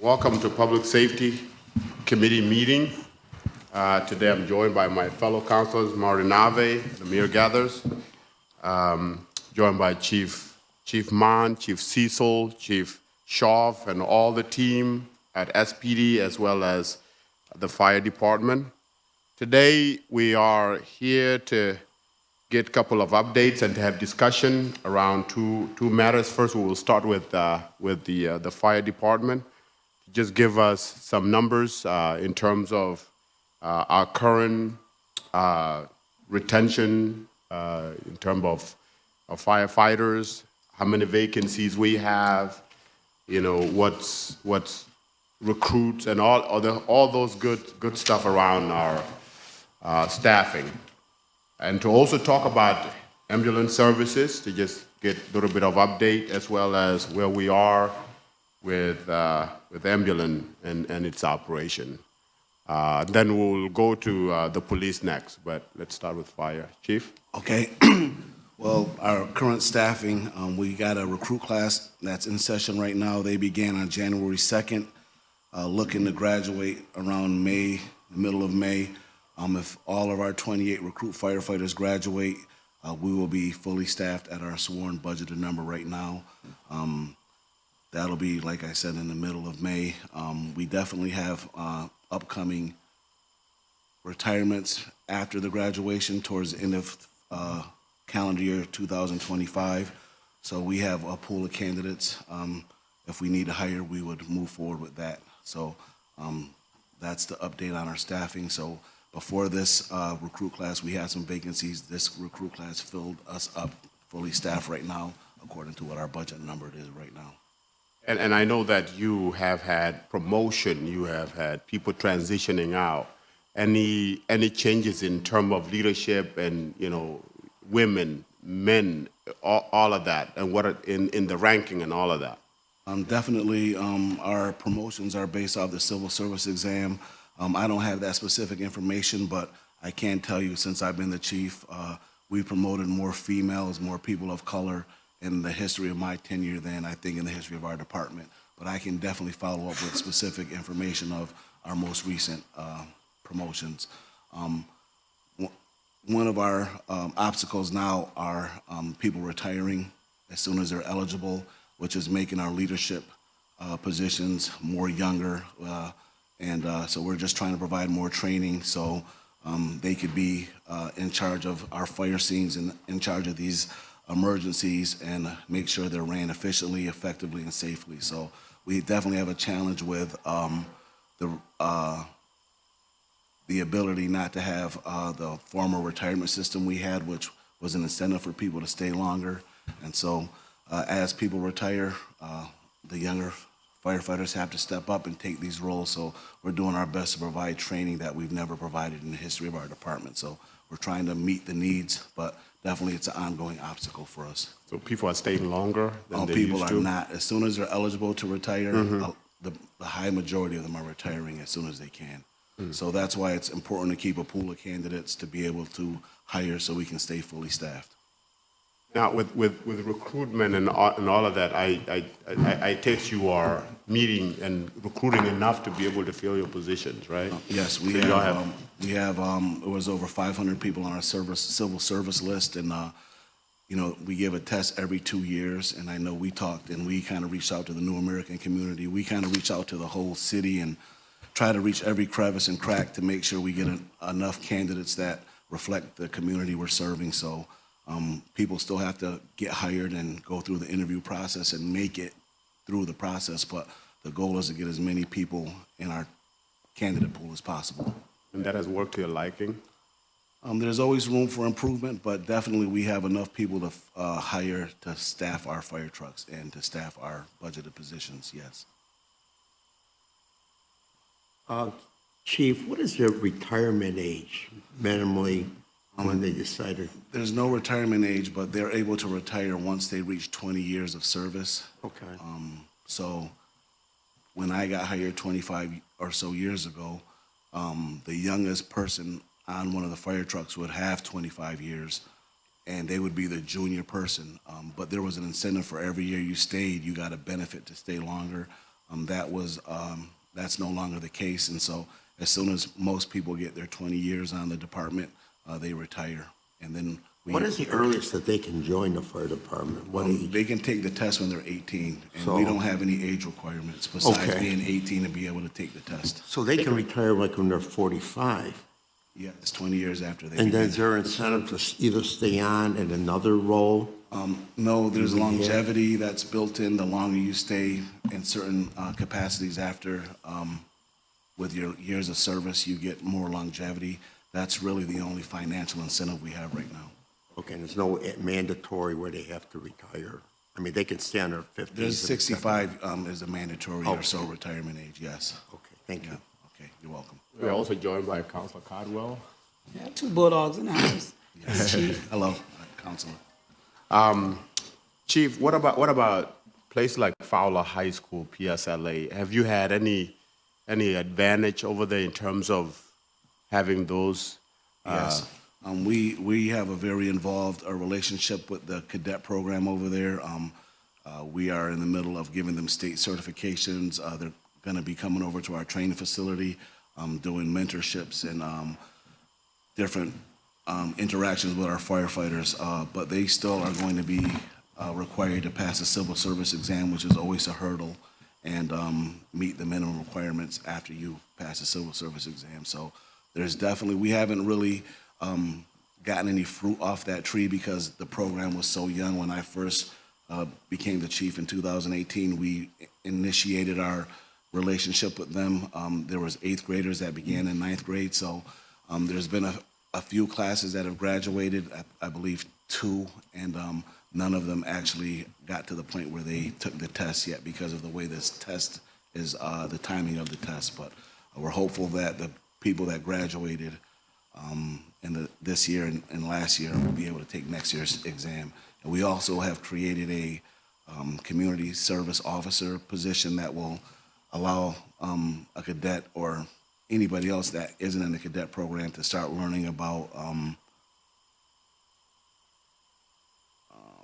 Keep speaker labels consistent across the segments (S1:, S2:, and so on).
S1: Welcome to Public Safety Committee meeting. Today I'm joined by my fellow councilors, Marty Nave, Amir Gathers, joined by Chief Mon, Chief Cecil, Chief Schauf, and all the team at SPD as well as the fire department. Today we are here to get a couple of updates and to have discussion around two matters. First, we will start with the fire department. Just give us some numbers in terms of our current retention in terms of firefighters, how many vacancies we have, what's recruits and all those good stuff around our staffing. And to also talk about ambulance services, to just get a little bit of update as well as where we are with ambulance and its operation. Then we'll go to the police next, but let's start with fire. Chief?
S2: Okay. Well, our current staffing, we got a recruit class that's in session right now. They began on January 2nd, looking to graduate around May, the middle of May. If all of our 28 recruit firefighters graduate, we will be fully staffed at our sworn budgeted number right now. That'll be, like I said, in the middle of May. We definitely have upcoming retirements after the graduation towards the end of calendar year 2025. So we have a pool of candidates. If we need to hire, we would move forward with that. So that's the update on our staffing. So before this recruit class, we had some vacancies. This recruit class filled us up fully staffed right now, according to what our budget number is right now.
S1: And I know that you have had promotion, you have had people transitioning out. Any changes in terms of leadership and women, men, all of that, and what in the ranking and all of that?
S2: Definitely, our promotions are based off the civil service exam. I don't have that specific information, but I can tell you since I've been the chief, we promoted more females, more people of color in the history of my tenure than I think in the history of our department. But I can definitely follow up with specific information of our most recent promotions. One of our obstacles now are people retiring as soon as they're eligible, which is making our leadership positions more younger. So we're just trying to provide more training so they could be in charge of our fire scenes and in charge of these emergencies and make sure they're ran efficiently, effectively, and safely. So we definitely have a challenge with the ability not to have the former retirement system we had, which was an incentive for people to stay longer. And so as people retire, the younger firefighters have to step up and take these roles. So we're doing our best to provide training that we've never provided in the history of our department. So we're trying to meet the needs, but definitely it's an ongoing obstacle for us.
S1: So people are staying longer than they
S2: people
S1: used to?
S2: are not. As soon as they're eligible to retire, the high majority of them are retiring as soon as they can. So that's why it's important to keep a pool of candidates to be able to hire so we can stay fully staffed.
S1: Now, with recruitment and all of that, I take you are meeting and recruiting enough to be able to fill your positions, right?
S2: Yes, we have. It was over 500 people on our civil service list, and we give a test every 2 years. And I know we talked and we kind of reached out to the New American community. We kind of reach out to the whole city and try to reach every crevice and crack to make sure we get enough candidates that reflect the community we're serving. So. People still have to get hired and go through the interview process and make it through the process, but the goal is to get as many people in our candidate pool as possible.
S1: And that has worked to your liking?
S2: There's always room for improvement, but definitely we have enough people to hire to staff our fire trucks and to staff our budgeted positions, yes.
S3: Chief, what is your retirement age minimally when they decided?
S2: There's no retirement age, but they're able to retire once they reach 20 years of service.
S3: Okay.
S2: So when I got hired 25 or so years ago, the youngest person on one of the fire trucks would have 25 years, and they would be the junior person. But there was an incentive for every year you stayed, you got a benefit to stay longer. That's no longer the case. And so as soon as most people get their 20 years on the department, they retire. And then
S3: What is the earliest that they can join the fire department? What age?
S2: they can take the test when they're 18, and
S3: So-
S2: we don't have any age requirements besides
S3: Okay.
S2: being 18 to be able to take the test.
S3: So they can retire like when they're 45?
S2: Yeah, it's 20 years after they
S3: And then
S2: begin.
S3: is there incentive to either stay on in another role?
S2: No, there's
S3: Yeah.
S2: longevity that's built in. The longer you stay in certain capacities after, with your years of service, you get more longevity. That's really the only financial incentive we have right now.
S3: Okay, and there's no mandatory where they have to retire? I mean, they can stay on their 50s?
S2: There's 65 is a mandatory or so
S3: Okay.
S2: retirement age, yes.
S3: Okay, thank
S2: Yeah,
S3: you.
S2: okay, you're welcome.
S1: We're also joined by Councilor Cardwell.
S4: Yeah, 2 bulldogs in the house.
S2: Hello, Counselor.
S1: Chief, what about places like Fowler High School, PSLA? Have you had any advantage over there in terms of having those?
S2: Yes. We have a very involved relationship with the cadet program over there. We are in the middle of giving them state certifications. They're going to be coming over to our training facility, doing mentorships and different interactions with our firefighters. But they still are going to be required to pass a civil service exam, which is always a hurdle, and meet the minimum requirements after you pass a civil service exam. So there's definitely, we haven't really gotten any fruit off that tree because the program was so young. When I first became the chief in 2018, we initiated our relationship with them. There was 8th graders that began in 9th grade, so there's been a few classes that have graduated, I believe 2, and none of them actually got to the point where they took the test yet because of the way this test is, the timing of the test. But we're hopeful that the people that graduated this year and last year will be able to take next year's exam. And we also have created a community service officer position that will allow a cadet or anybody else that isn't in the cadet program to start learning about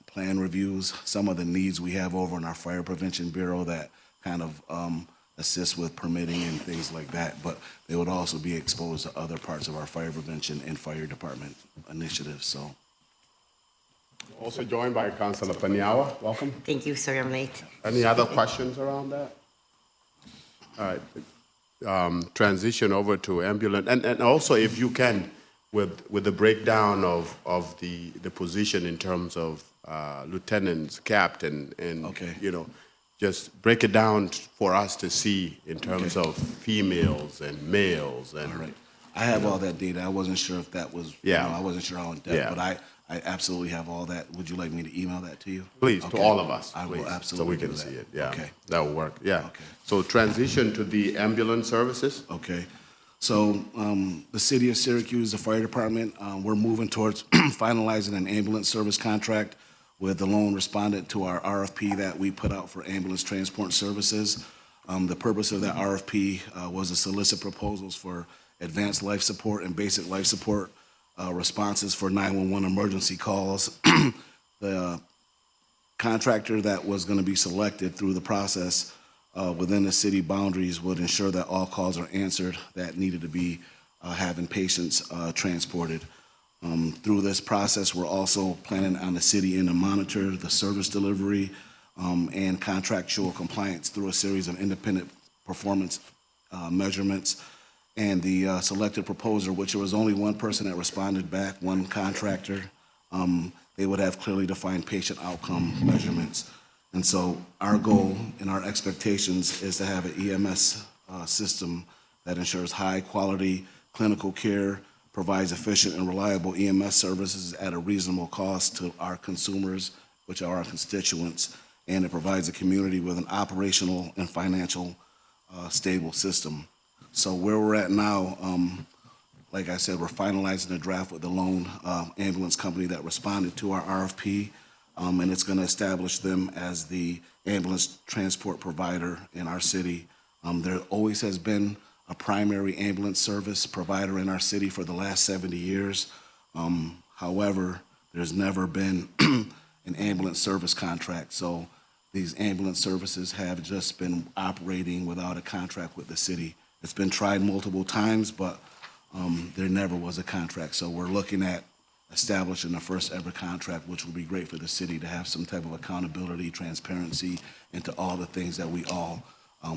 S2: plan reviews, some of the needs we have over in our Fire Prevention Bureau that kind of assist with permitting and things like that. But they would also be exposed to other parts of our fire prevention and fire department initiatives. So
S1: Also joined by Councilor Paniawa. Welcome.
S5: Thank you, sorry I'm late.
S1: Any other questions around that? All right. Transition over to ambulance, and also if you can, with the breakdown of the position in terms of lieutenants, captain, and
S2: Okay.
S1: just break it down for us to see in terms of females and males and.
S2: all right. I have all that data. I wasn't sure if that was,
S1: Yeah.
S2: I wasn't sure how in depth,
S1: Yeah.
S2: but I absolutely have all that. Would you like me to email that to you?
S1: Please,
S2: Okay.
S1: to all of us,
S2: I will
S1: please,
S2: absolutely
S1: so we
S2: do
S1: can
S2: that.
S1: see it. Yeah,
S2: Okay.
S1: that will work. Yeah.
S2: Okay.
S1: So transition to the ambulance services.
S2: Okay. So the city of Syracuse, the fire department, we're moving towards finalizing an ambulance service contract with the lone respondent to our RFP that we put out for ambulance transport services. The purpose of that RFP was to solicit proposals for advanced life support and basic life support responses for 911 emergency calls. The contractor that was going to be selected through the process within the city boundaries would ensure that all calls are answered that needed to be having patients transported. Through this process, we're also planning on the city to monitor the service delivery and contractual compliance through a series of independent performance measurements. And the selected proposer, which there was only one person that responded back, one contractor, they would have clearly defined patient outcome measurements. And so our goal and our expectations is to have an EMS system that ensures high quality clinical care, provides efficient and reliable EMS services at a reasonable cost to our consumers, which are our constituents, and it provides the community with an operational and financial stable system. So where we're at now, like I said, we're finalizing the draft with the lone ambulance company that responded to our RFP, and it's going to establish them as the ambulance transport provider in our city. There always has been a primary ambulance service provider in our city for the last 70 years. However, there's never been an ambulance service contract. So these ambulance services have just been operating without a contract with the city. It's been tried multiple times, but there never was a contract. So we're looking at establishing the first ever contract, which will be great for the city to have some type of accountability, transparency into all the things that we all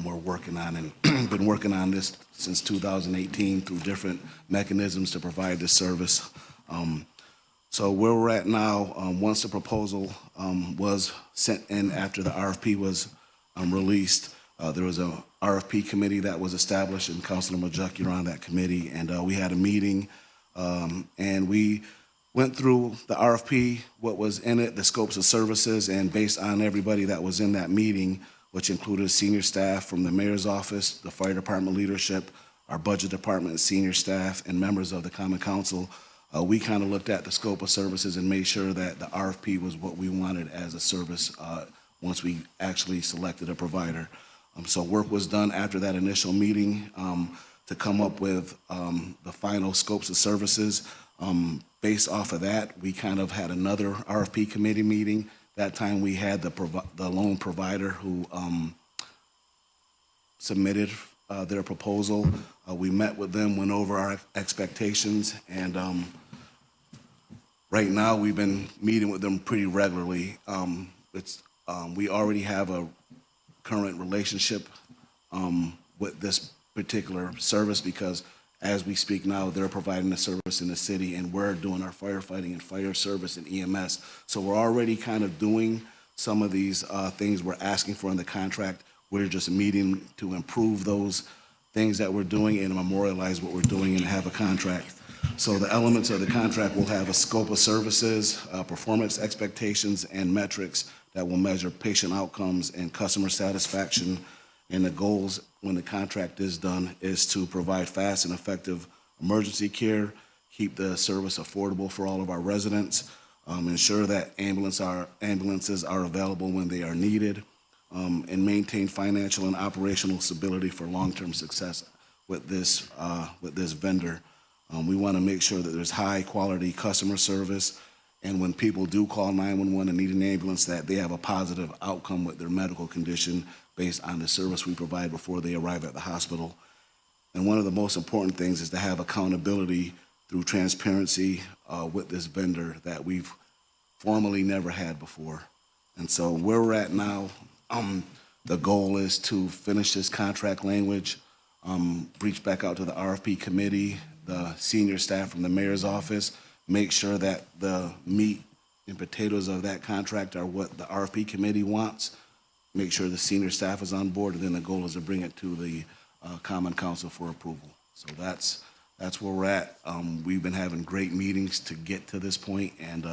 S2: were working on, and been working on this since 2018 through different mechanisms to provide this service. So where we're at now, once the proposal was sent in after the RFP was released, there was a RFP committee that was established, and Councilor Majuk, you're on that committee, and we had a meeting, and we went through the RFP, what was in it, the scopes of services, and based on everybody that was in that meeting, which included senior staff from the mayor's office, the fire department leadership, our budget department, senior staff, and members of the common council, we kind of looked at the scope of services and made sure that the RFP was what we wanted as a service once we actually selected a provider. So work was done after that initial meeting to come up with the final scopes of services. Based off of that, we kind of had another RFP committee meeting. That time we had the loan provider who submitted their proposal. We met with them, went over our expectations, and right now we've been meeting with them pretty regularly. We already have a current relationship with this particular service because as we speak now, they're providing a service in the city and we're doing our firefighting and fire service and EMS. So we're already kind of doing some of these things we're asking for in the contract. We're just meeting to improve those things that we're doing and memorialize what we're doing and have a contract. So the elements of the contract will have a scope of services, performance expectations, and metrics that will measure patient outcomes and customer satisfaction. And the goals when the contract is done is to provide fast and effective emergency care, keep the service affordable for all of our residents, ensure that ambulances are available when they are needed, and maintain financial and operational stability for long-term success with this vendor. We want to make sure that there's high-quality customer service, and when people do call 911 and need an ambulance, that they have a positive outcome with their medical condition based on the service we provide before they arrive at the hospital. And one of the most important things is to have accountability through transparency with this vendor that we've formally never had before. And so where we're at now, the goal is to finish this contract language, reach back out to the RFP committee, the senior staff from the mayor's office, make sure that the meat and potatoes of that contract are what the RFP committee wants, make sure the senior staff is on board, and then the goal is to bring it to the Common Council for approval. So that's where we're at. We've been having great meetings to get to this point, and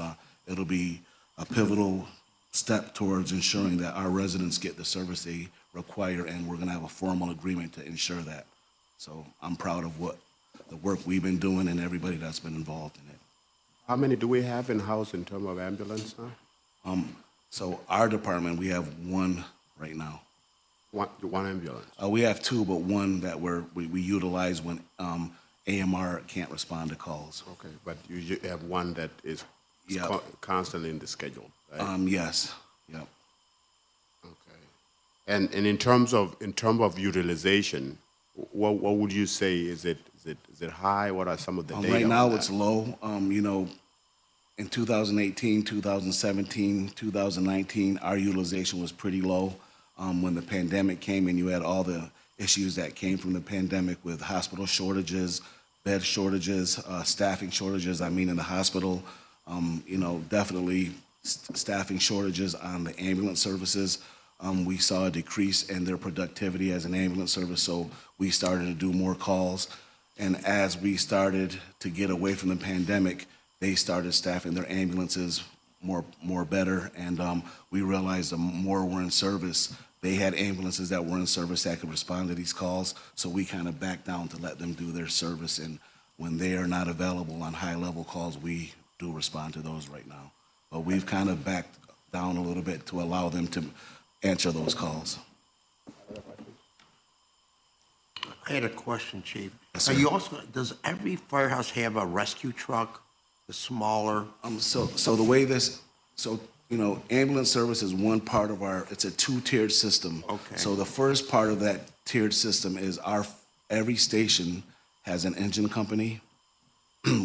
S2: it'll be a pivotal step towards ensuring that our residents get the service they require, and we're going to have a formal agreement to ensure that. So I'm proud of the work we've been doing and everybody that's been involved in it.
S1: How many do we have in-house in terms of ambulance now?
S2: So our department, we have one right now.
S1: One ambulance?
S2: We have two, but one that we utilize when AMR can't respond to calls.
S1: Okay, but you have one that is
S2: Yeah.
S1: constantly in the schedule, right?
S2: Yes, yep.
S1: Okay. And in terms of utilization, what would you say? Is it high? What are some of the data?
S2: Right now,
S1: on that?
S2: it's low. In 2018, 2017, 2019, our utilization was pretty low. When the pandemic came and you had all the issues that came from the pandemic with hospital shortages, bed shortages, staffing shortages, in the hospital, definitely staffing shortages on the ambulance services. We saw a decrease in their productivity as an ambulance service, so we started to do more calls. And as we started to get away from the pandemic, they started staffing their ambulances more better, and we realized the more we're in service, they had ambulances that were in service that could respond to these calls, so we kind of backed down to let them do their service, and when they are not available on high-level calls, we do respond to those right now. But we've kind of backed down a little bit to allow them to answer those calls.
S3: I had a question, Chief.
S2: Yes,
S3: Now,
S2: sir.
S3: does every firehouse have a rescue truck, the smaller?
S2: So the way this, so You know, ambulance service is one part of it's a two-tiered system.
S3: Okay.
S2: So the first part of that tiered system is every station has an engine company.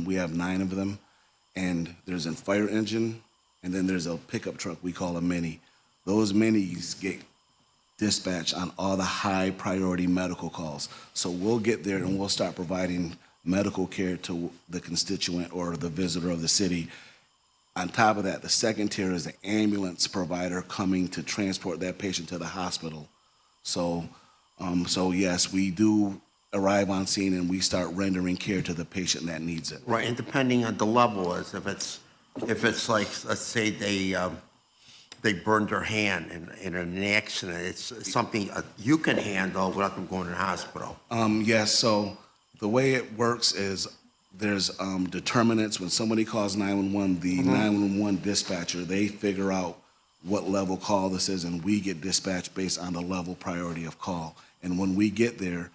S2: We have 9 of them. And there's a fire engine, and then there's a pickup truck we call a mini. Those minis get dispatched on all the high priority medical calls. So we'll get there and we'll start providing medical care to the constituent or the visitor of the city. On top of that, the second tier is the ambulance provider coming to transport that patient to the hospital. So yes, we do arrive on scene and we start rendering care to the patient that needs it.
S3: Right, and depending on the level is, if it's like, let's say they burned their hand in an accident, it's something you can handle without them going to the hospital.
S2: Yes, so the way it works is there's determinants. When somebody calls 911, the 911 dispatcher, they figure out what level call this is, and we get dispatched based on the level priority of call. And when we get there,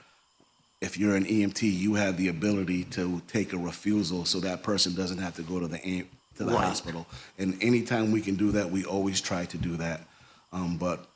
S2: if you're an EMT, you have the ability to take a refusal so that person doesn't have to go to the
S3: Right.
S2: hospital. And anytime we can do that, we always try to do that. But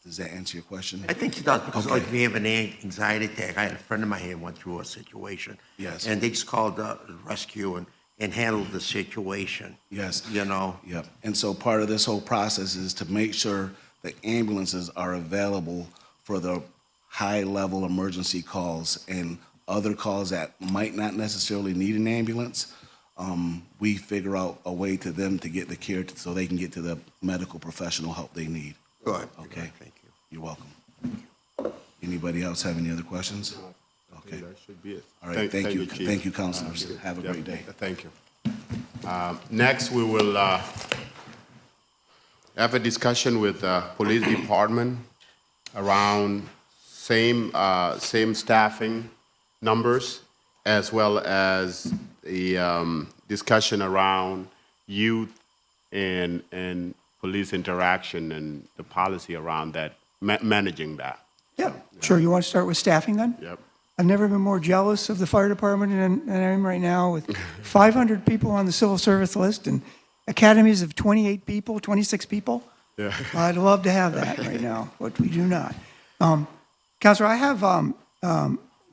S2: does that answer your question?
S3: I think it does, because
S2: Okay.
S3: like if you have an anxiety attack, I had a friend of mine who went through a situation.
S2: Yes.
S3: And they just called the rescue and handled the situation.
S2: Yes.
S3: You know?
S2: Yep. And so part of this whole process is to make sure the ambulances are available for the high-level emergency calls and other calls that might not necessarily need an ambulance. We figure out a way to them to get the care so they can get to the medical professional help they need.
S3: Good.
S2: Okay.
S3: Thank you.
S2: You're welcome. Anybody else have any other questions? Okay.
S1: That should be it.
S2: All right. Thank you.
S1: Chief.
S2: Thank you, counselors. Have a
S1: Yep,
S2: great day.
S1: Thank you. Next, we will have a discussion with the police department around same staffing numbers, as well as the discussion around youth and police interaction and the policy around that, managing that.
S5: Yeah, sure. You want to start with staffing then?
S1: Yep.
S5: I've never been more jealous of the fire department than I am right now, with 500 people on the civil service list and academies of 28 people, 26 people.
S1: Yeah.
S5: I'd love to have that right now, but we do not. Counselor, I have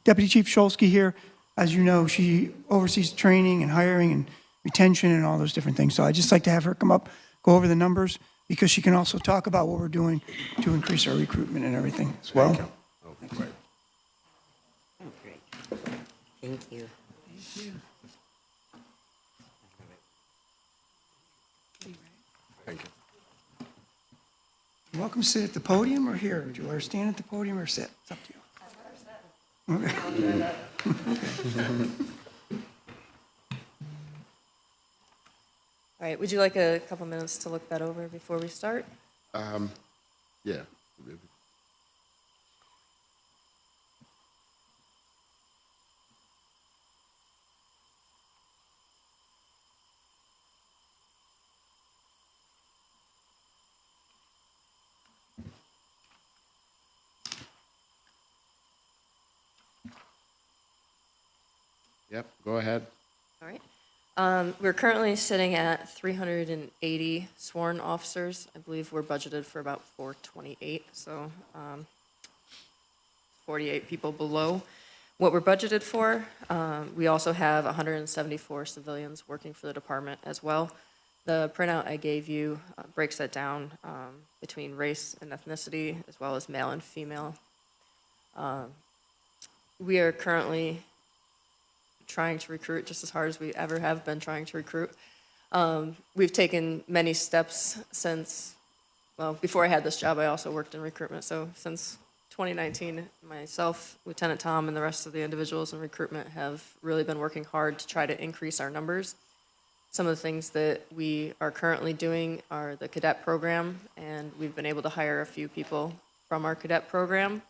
S5: Deputy Chief Scholsky here. As you know, she oversees training and hiring and retention and all those different things. So I'd just like to have her come up, go over the numbers, because she can also talk about what we're doing to increase our recruitment and everything as well.
S1: Oh, great.
S6: Oh, great. Thank you.
S1: Thank you.
S5: You're welcome to sit at the podium or here. Do you want to stand at the podium or sit? It's up to you.
S7: All right, would you like a couple minutes to look that over before we start?
S1: Yeah. Yep, go ahead.
S7: All right. We're currently sitting at 380 sworn officers. I believe we're budgeted for about 428, so 48 people below what we're budgeted for. We also have 174 civilians working for the department as well. The printout I gave you breaks that down between race and ethnicity, as well as male and female. We are currently trying to recruit just as hard as we ever have been trying to recruit. We've taken many steps since, well, before I had this job, I also worked in recruitment. So since 2019, myself, Lieutenant Tom, and the rest of the individuals in recruitment have really been working hard to try to increase our numbers. Some of the things that we are currently doing are the cadet program, and we've been able to hire a few people from our cadet program.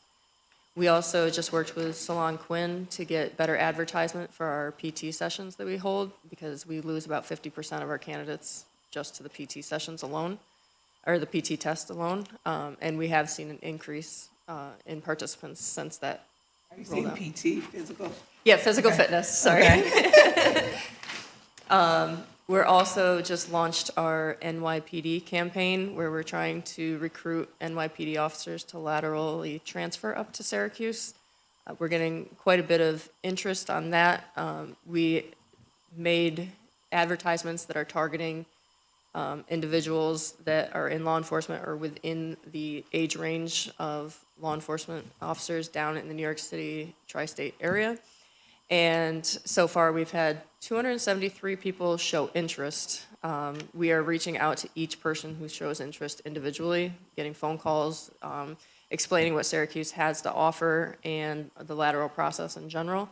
S7: We also just worked with Salon Quinn to get better advertisement for our PT sessions that we hold, because we lose about 50% of our candidates just to the PT sessions alone, or the PT test alone. And we have seen an increase in participants since that.
S4: Are you saying PT, physical?
S7: Yeah, physical fitness, sorry. We're also just launched our NYPD campaign, where we're trying to recruit NYPD officers to laterally transfer up to Syracuse. We're getting quite a bit of interest on that. We made advertisements that are targeting individuals that are in law enforcement or within the age range of law enforcement officers down in the New York City tri-state area. And so far, we've had 273 people show interest. We are reaching out to each person who shows interest individually, getting phone calls, explaining what Syracuse has to offer and the lateral process in general.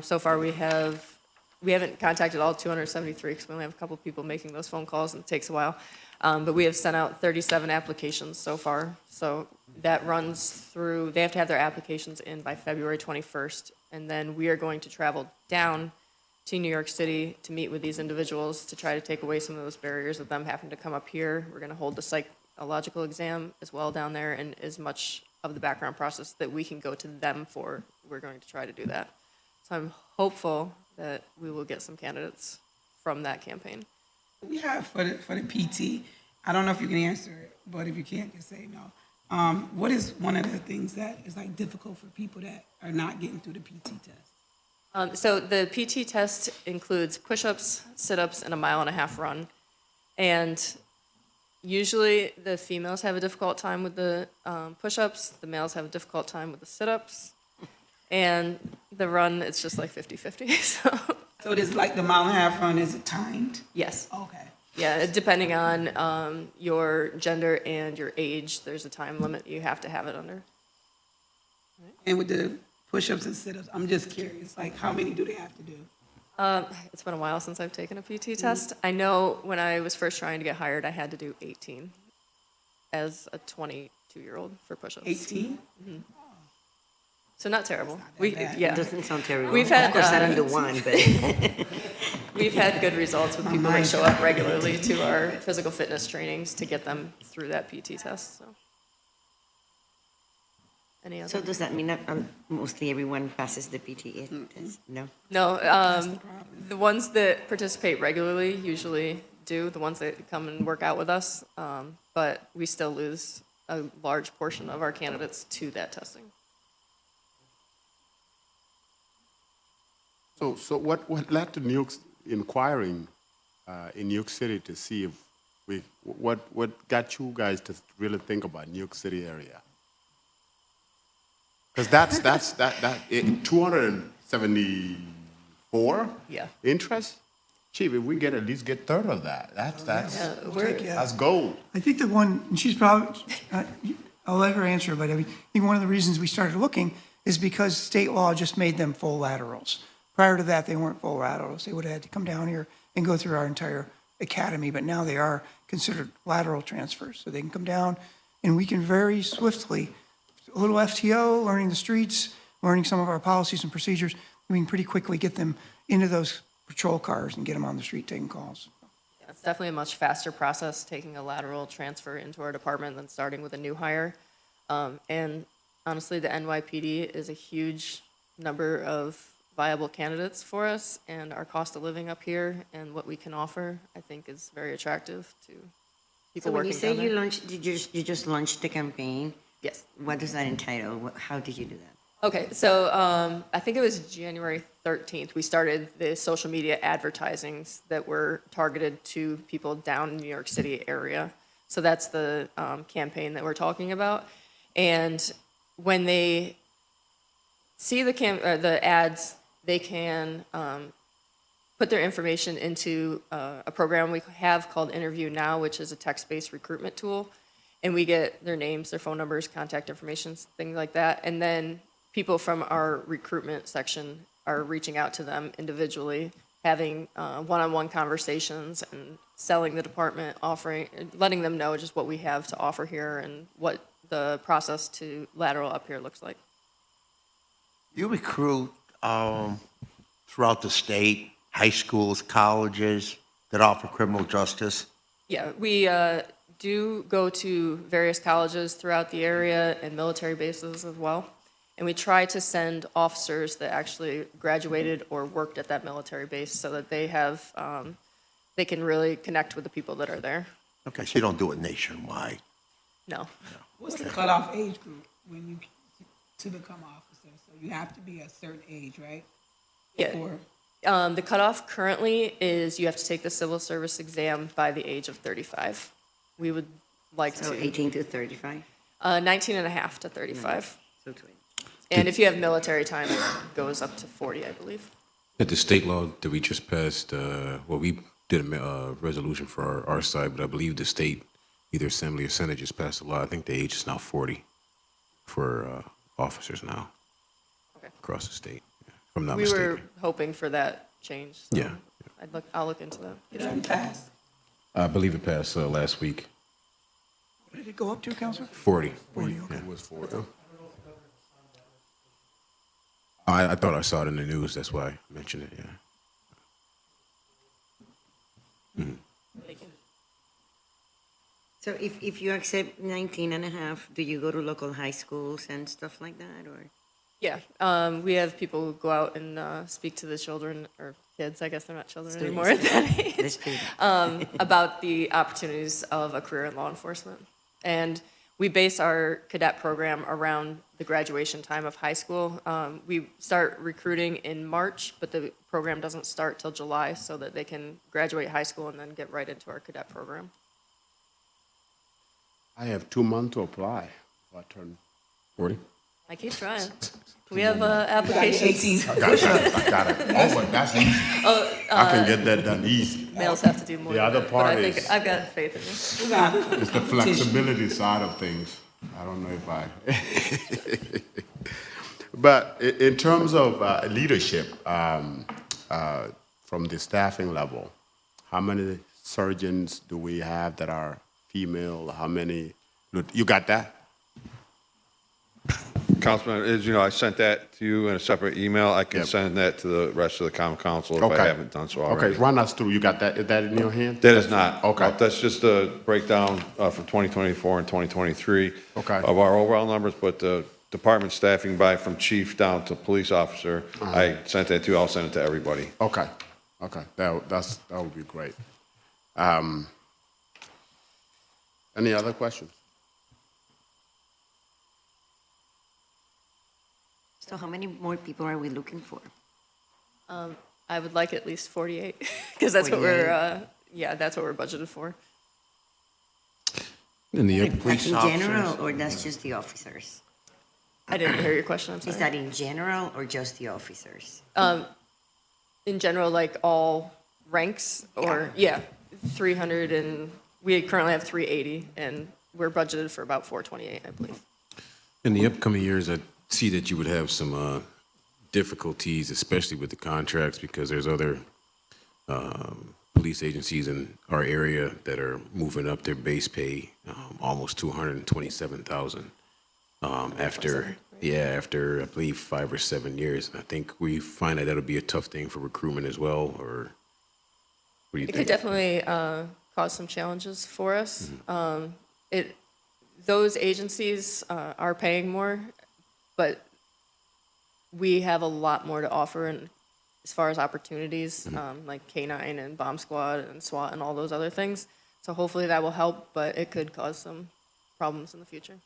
S7: So far, we haven't contacted all 273 because we only have a couple people making those phone calls, and it takes a while. But we have sent out 37 applications so far. So that runs through, they have to have their applications in by February 21st. And then we are going to travel down to New York City to meet with these individuals to try to take away some of those barriers of them having to come up here. We're going to hold the psychological exam as well down there, and as much of the background process that we can go to them for, we're going to try to do that. So I'm hopeful that we will get some candidates from that campaign.
S4: We have for the PT, I don't know if you can answer it, but if you can't, just say no. What is one of the things that is like difficult for people that are not getting through the PT test?
S7: So the PT test includes push-ups, sit-ups, and a 1.5 mile run. And usually the females have a difficult time with the push-ups, the males have a difficult time with the sit-ups, and the run, it's just like 50-50.
S4: So it is like the 1.5 mile run, is it timed?
S7: Yes.
S4: Okay.
S7: Yeah, depending on your gender and your age, there's a time limit you have to have it under.
S4: And with the push-ups and sit-ups, I'm just curious, like how many do they have to do?
S7: It's been a while since I've taken a PT test. I know when I was first trying to get hired, I had to do 18 as a 22-year-old for push-ups.
S4: 18?
S7: So not terrible.
S4: bad.
S6: It
S7: Yeah,
S6: doesn't sound terrible.
S7: We've had,
S6: Of course, not under one, but
S7: we've had good results with people that show up regularly to our physical fitness trainings to get them through that PT test. So, any other?
S6: so does that mean that mostly everyone passes the PTA test? No?
S7: No, the ones that participate regularly usually do, the ones that come and work out with us, but we still lose a large portion of our candidates to that testing.
S1: So what led to New York inquiring in New York City to see if what got you guys to really think about New York City area? Because that's 274
S7: Yeah.
S1: interest. Chief, if we at least get third of that,
S7: We're,
S1: that's gold.
S5: I think the one, and she's probably, I'll let her answer, but I think one of the reasons we started looking is because state law just made them full laterals. Prior to that, they weren't full laterals. They would have had to come down here and go through our entire academy, but now they are considered lateral transfers. So they can come down and we can very swiftly, a little FTO, learning the streets, learning some of our policies and procedures, we can pretty quickly get them into those patrol cars and get them on the street taking calls.
S7: yeah, it's definitely a much faster process taking a lateral transfer into our department than starting with a new hire. And honestly, the NYPD is a huge number of viable candidates for us, and our cost of living up here and what we can offer, I think, is very attractive to people
S6: So when
S7: working
S6: you say
S7: down
S6: you
S7: there.
S6: launched, you just launched the campaign,
S7: Yes.
S6: what does that entitle? How did you do that?
S7: Okay, so I think it was January 13th, we started the social media advertisings that were targeted to people down in the New York City area. So that's the campaign that we're talking about. And when they see the ads, they can put their information into a program we have called Interview Now, which is a text-based recruitment tool. And we get their names, their phone numbers, contact information, things like that. And then people from our recruitment section are reaching out to them individually, having one-on-one conversations and selling the department, letting them know just what we have to offer here and what the process to lateral up here looks like.
S3: You recruit throughout the state, high schools, colleges that offer criminal justice?
S7: Yeah, we do go to various colleges throughout the area and military bases as well. And we try to send officers that actually graduated or worked at that military base so that they they can really connect with the people that are there.
S3: Okay, so you don't do it nationwide.
S7: No.
S4: What's the cutoff age group when you, to become officer? So you have to be a certain age, right?
S7: Yeah.
S4: Or,
S7: The cutoff currently is you have to take the civil service exam by the age of 35. We would like
S6: So
S7: to,
S6: 18 to 35?
S7: 19 and a half to 35.
S6: So 20.
S7: And if you have military time, it goes up to 40, I believe.
S8: At the state law that we just passed, we did a resolution for our side, but I believe the state, either Assembly or Senate, just passed a law. I think the age is now 40 for officers now
S7: Okay.
S8: across the state, if I'm not
S7: We
S8: mistaken.
S7: were hoping for that change. So
S8: Yeah.
S7: I'll look into that.
S4: it doesn't pass.
S8: I believe it passed last week.
S5: What did it go up to, Counselor?
S8: 40.
S5: 40, okay.
S1: It was 40.
S8: I thought I saw it in the news. That's why I mentioned it, yeah.
S6: So if you accept 19 and a half, do you go to local high schools and stuff like that, or?
S7: Yeah, we have people who go out and speak to the children, or kids, I guess they're not children anymore at that age,
S6: The students.
S7: about the opportunities of a career in law enforcement. And we base our cadet program around the graduation time of high school. We start recruiting in March, but the program doesn't start till July so that they can graduate high school and then get right into our cadet program.
S1: I have 2 months to apply. I turn
S8: 40?
S7: I keep trying. We have applications.
S1: I got it. Oh, but that's easy. I can get that done easy.
S7: Males have to do more.
S1: The
S7: than
S1: other
S7: that, but
S1: part
S7: I think
S1: is-
S7: I've got faith in you.
S1: It's the flexibility side of things. I don't know if I. But in terms of leadership, from the staffing level, how many surgeons do we have that are female? How many? You got that?
S9: Councilman, as you know, I sent that to you in a separate email. I can
S1: Yep.
S9: send that to the rest of the common council if I haven't done so already.
S1: Okay, run us through. You got that? Is that in your hand?
S9: That is not.
S1: Okay.
S9: That's just a breakdown from 2024 and 2023
S1: Okay.
S9: of our overall numbers, but the department staffing by from chief down to police officer, I sent that to you. I'll send it to everybody.
S1: Okay, okay, that would be great. Any other questions?
S6: So how many more people are we looking for?
S7: I would like at least 48, because that's what we're, that's what we're budgeted for.
S8: In the
S6: That's in
S3: officers.
S6: general, or that's just the officers?
S7: I didn't hear your question, I'm
S6: Is
S7: sorry.
S6: that in general or just the officers?
S7: In general, like all ranks, or, 300, and we currently have 380, and we're budgeted for about 428, I believe.
S8: In the upcoming years, I see that you would have some difficulties, especially with the contracts, because there's other police agencies in our area that are moving up their base pay almost to 127,000 after I believe 5 or 7 years. And I think we find that that'll be a tough thing for recruitment as well. Or what do you
S7: It
S8: think?
S7: could definitely cause some challenges for us. Those agencies are paying more, but we have a lot more to offer in, as far as opportunities, like K9 and Bomb Squad and SWAT and all those other things. So hopefully that will help, but it could cause some problems in the future.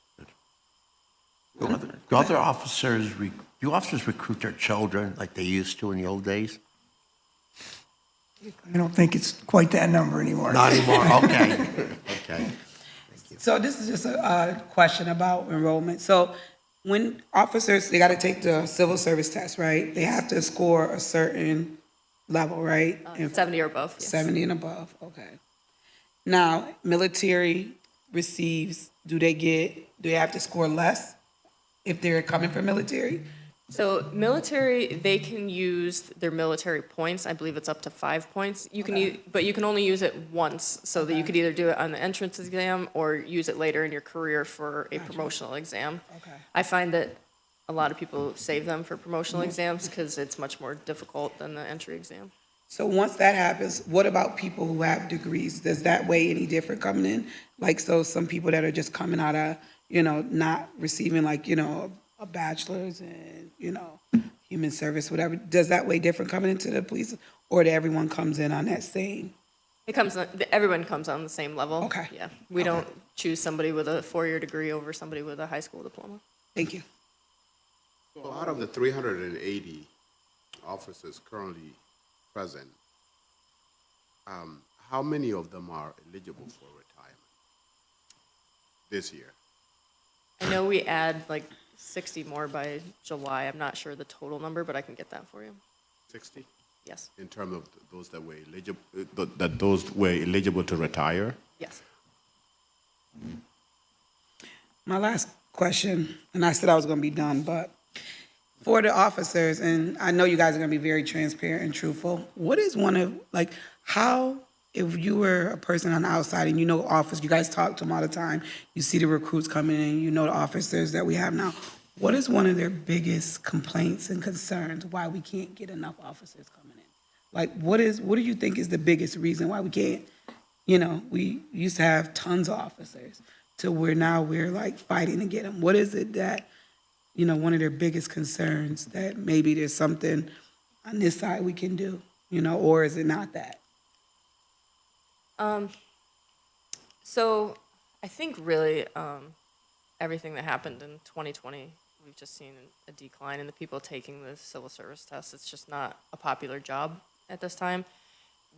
S3: Do other officers, do officers recruit their children like they used to in the old days?
S5: I don't think it's quite that number anymore.
S3: Not anymore, okay, okay.
S4: So this is just a question about enrollment. So when officers, they got to take the civil service test, right? They have to score a certain level, right? And
S7: 70 or above, yes.
S4: 70 and above, okay. Now, military receives, do they have to score less if they're coming from military?
S7: So military, they can use their military points. I believe it's up to 5 points. You can but you can only use it once, so that you could either do it on the entrance exam or use it later in your career for a promotional exam.
S4: Okay.
S7: I find that a lot of people save them for promotional exams because it's much more difficult than the entry exam.
S4: So once that happens, what about people who have degrees? Does that weigh any different coming in? Like, so some people that are just coming out of, not receiving like, a bachelor's in, human service, whatever. Does that weigh different coming into the police, or that everyone comes in on that same
S7: Everyone comes on the same level.
S4: Okay.
S7: Yeah, we don't choose somebody with a four-year degree over somebody with a high school diploma.
S4: Thank you.
S1: So out of the 380 officers currently present, how many of them are eligible for retirement this year?
S7: I know we add like 60 more by July. I'm not sure the total number, but I can get that for you.
S1: 60?
S7: Yes,
S1: In terms of those that were eligible, that those were eligible to retire?
S7: yes.
S4: My last question, and I said I was going to be done, but for the officers, and I know you guys are going to be very transparent and truthful, what is one of, like, how, if you were a person on the outside and you know officers, you guys talk to them all the time, you see the recruits coming in, you know the officers that we have now, what is one of their biggest complaints and concerns why we can't get enough officers coming in? Like, what do you think is the biggest reason why we can't? You know, we used to have tons of officers to where now we're like fighting to get them. What is it that, you know, one of their biggest concerns that maybe there's something on this side we can do, you know, or is it not that?
S7: So I think really everything that happened in 2020, we've just seen a decline in the people taking the civil service test. It's just not a popular job at this time.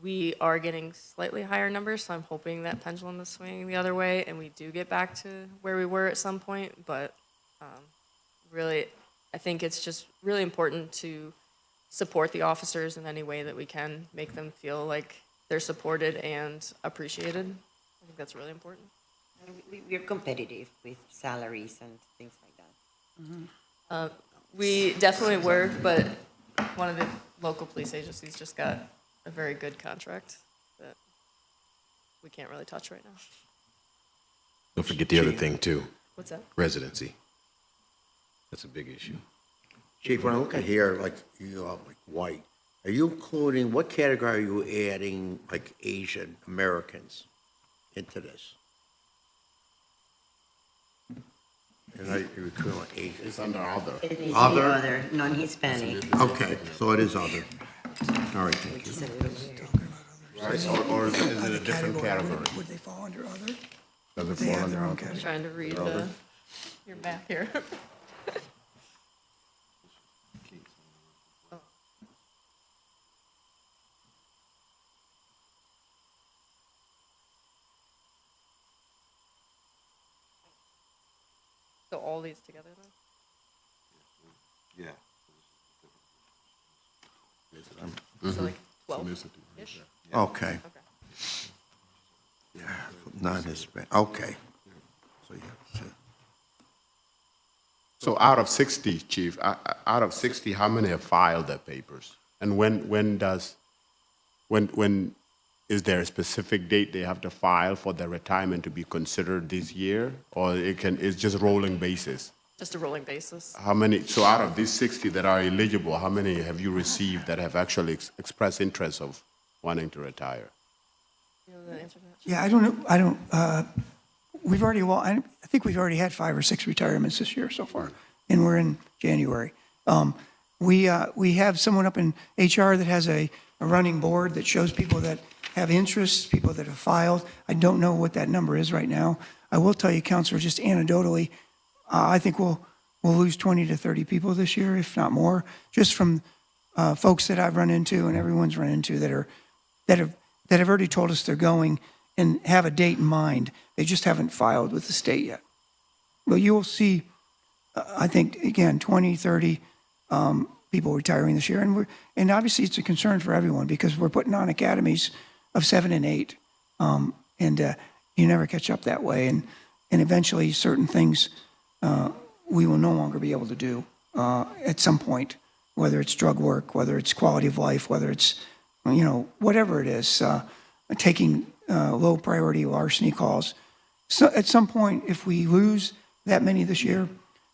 S7: We are getting slightly higher numbers, so I'm hoping that pendulum is swinging the other way and we do get back to where we were at some point. But really, I think it's just really important to support the officers in any way that we can, make them feel like they're supported and appreciated. I think that's really important.
S6: We're competitive with salaries and things like that.
S7: We definitely were, but one of the local police agencies just got a very good contract that we can't really touch right now.
S8: Don't forget the other thing too,
S7: What's that?
S8: residency. That's a big issue.
S3: Chief, when I look at here, like, you know, like white, are you including, what category are you adding, like, Asian Americans into this? And are you recruiting like Asian?
S1: It's under other.
S6: It needs to be
S3: Other?
S6: other, non-Hispanic.
S3: Okay, so it is other. All right, thank you.
S6: It's a little weird.
S1: Right, or is it a different category?
S5: Would they fall under other?
S1: Does it
S5: They
S1: fall
S5: have
S1: under
S5: their own
S1: other?
S5: category.
S7: Trying to read your map here. So all these together then?
S1: Yeah.
S7: So like 12-ish?
S3: Okay,
S7: Okay.
S3: yeah, non-Hispanic, okay. So, yeah, so-
S1: So out of 60, Chief, out of 60, how many have filed their papers? And when is there a specific date they have to file for their retirement to be considered this year? Or it's just rolling basis?
S7: Just a rolling basis.
S1: How many, so out of these 60 that are eligible, how many have you received that have actually expressed interest of wanting to retire?
S7: You know the answer to that?
S5: Yeah, I don't, we've already, well, I think we've already had 5 or 6 retirements this year so far, and we're in January. We have someone up in HR that has a running board that shows people that have interests, people that have filed. I don't know what that number is right now. I will tell you, Counselor, just anecdotally, I think we'll lose 20 to 30 people this year, if not more, just from folks that I've run into and everyone's run into that have already told us they're going and have a date in mind. They just haven't filed with the state yet. But you will see, I think, again, 20, 30 people retiring this year. And obviously it's a concern for everyone because we're putting on academies of 7 and 8. And you never catch up that way. And eventually certain things we will no longer be able to do at some point, whether it's drug work, whether it's quality of life, whether it's, you know, whatever it is, taking low priority larceny calls. So at some point, if we lose that many this year,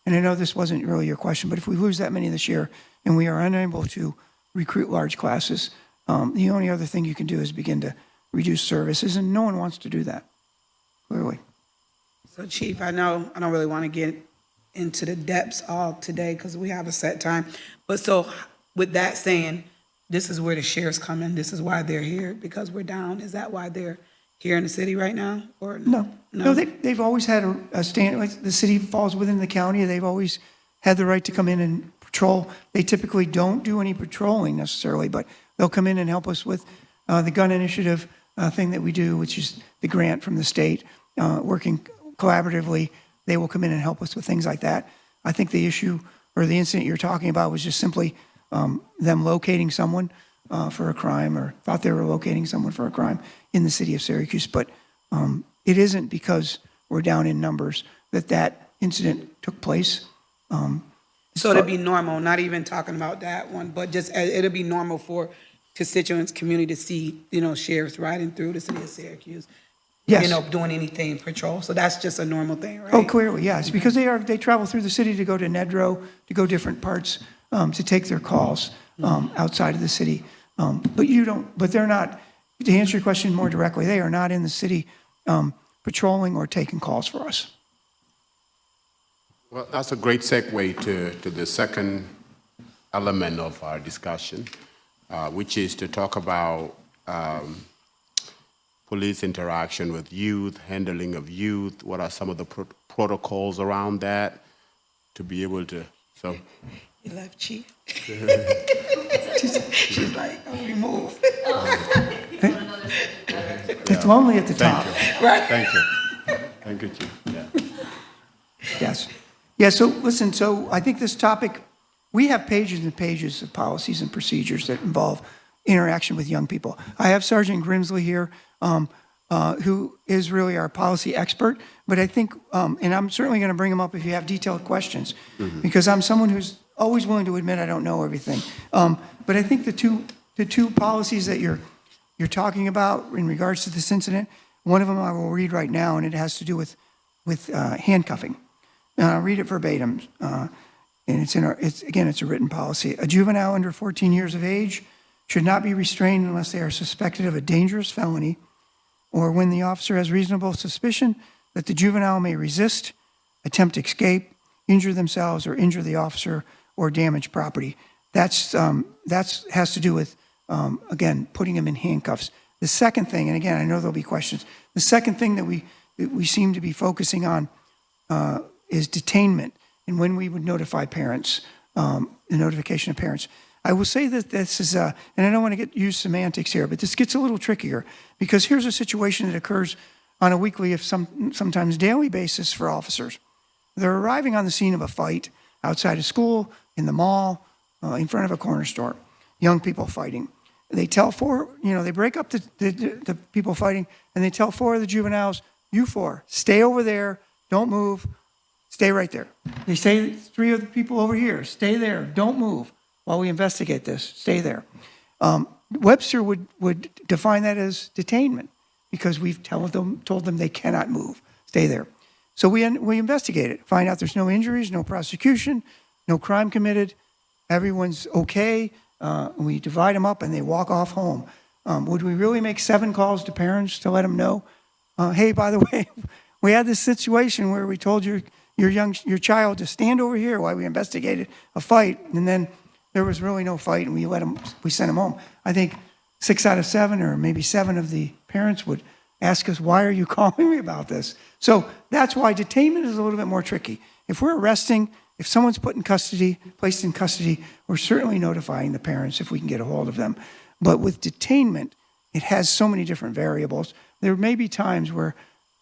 S5: and I know this wasn't really your question, but if we lose that many this year and we are unable to recruit large classes, the only other thing you can do is begin to reduce services, and no one wants to do that, clearly.
S4: So Chief, I know I don't really want to get into the depths all today because we have a set time. But so with that saying, this is where the sheriffs come in, this is why they're here, because we're down? Is that why they're here in the city right now, or?
S5: No, they've always had a stand, like, the city falls within the county, they've always had the right to come in and patrol. They typically don't do any patrolling necessarily, but they'll come in and help us with the gun initiative thing that we do, which is the grant from the state, working collaboratively. They will come in and help us with things like that. I think the issue or the incident you're talking about was just simply them locating someone for a crime, or thought they were locating someone for a crime in the city of Syracuse. But it isn't because we're down in numbers that incident took place.
S4: So it'd be normal, not even talking about that one, but just, it'd be normal for constituents, community to see, sheriffs riding through the city of Syracuse.
S5: Yes.
S4: Doing anything, patrol. So that's just a normal thing, right?
S5: Oh, clearly, yes, because they travel through the city to go to Nedrow, to go different parts, to take their calls outside of the city. But they're not, to answer your question more directly, they are not in the city patrolling or taking calls for us.
S1: Well, that's a great segue to the second element of our discussion, which is to talk about police interaction with youth, handling of youth. What are some of the protocols around that to be able to, so.
S4: You left, Chief. she's like, oh, we move.
S5: It's lonely at the top.
S4: Right.
S1: Thank you. Thank you, Chief. Yeah.
S5: Yes. Yeah, so listen, so I think this topic, we have pages and pages of policies and procedures that involve interaction with young people. I have Sergeant Grimsley here, who is really our policy expert, but I think, and I'm certainly going to bring him up if you have detailed questions, because I'm someone who's always willing to admit I don't know everything. But I think the two policies that you're talking about in regards to this incident, one of them I will read right now, and it has to do with handcuffing. I'll read it verbatim, and it's a written policy. A juvenile under 14 years of age should not be restrained unless they are suspected of a dangerous felony, or when the officer has reasonable suspicion that the juvenile may resist, attempt escape, injure themselves, or injure the officer, or damage property. That's has to do with, again, putting them in handcuffs. The second thing, and again, I know there'll be questions, the second thing that we seem to be focusing on is detainment, and when we would notify parents, the notification of parents. I will say that this is, and I don't want to use semantics here, but this gets a little trickier, because here's a situation that occurs on a weekly, if sometimes daily basis for officers. They're arriving on the scene of a fight outside of school, in the mall, in front of a corner store, young people fighting. They tell they break up the people fighting, and they tell four of the juveniles, you four, stay over there, don't move, stay right there. They say three of the people over here, stay there, don't move while we investigate this, stay there. Webster would define that as detainment, because we've told them they cannot move, stay there. So we investigate it, find out there's no injuries, no prosecution, no crime committed, everyone's okay. We divide them up and they walk off home. Would we really make 7 calls to parents to let them know, hey, by the way, we had this situation where we told your child to stand over here while we investigated a fight, and then there was really no fight, and we sent them home. I think 6 out of 7, or maybe 7 of the parents would ask us, why are you calling me about this? So that's why detainment is a little bit more tricky. If we're arresting, if someone's placed in custody, we're certainly notifying the parents if we can get a hold of them. But with detainment, it has so many different variables. There may be times where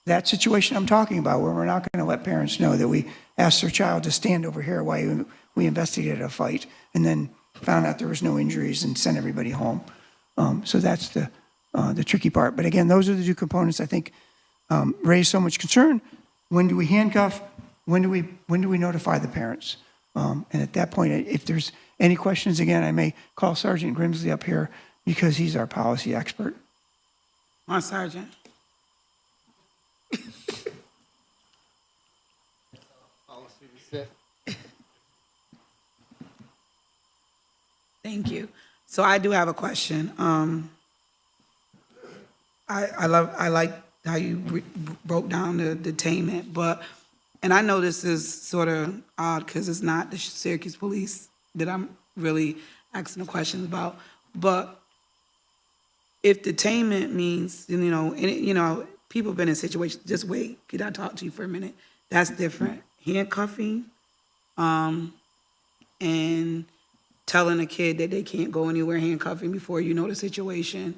S5: that situation I'm talking about, where we're not going to let parents know that we asked their child to stand over here while we investigated a fight, and then found out there was no injuries and sent everybody home. So that's the tricky part. But again, those are the 2 components I think raise so much concern. When do we handcuff? When do we notify the parents? And at that point, if there's any questions, again, I may call Sergeant Grimsley up here, because he's our policy expert.
S4: On, Sergeant. Thank you. So I do have a question. I like how you broke down the detainment, and I know this is sort of odd because it's not the Syracuse police that I'm really asking the questions about, But if detainment means, people have been in situations, just wait, could I talk to you for a minute? That's different. Handcuffing, and telling a kid that they can't go anywhere, handcuffing before you know the situation,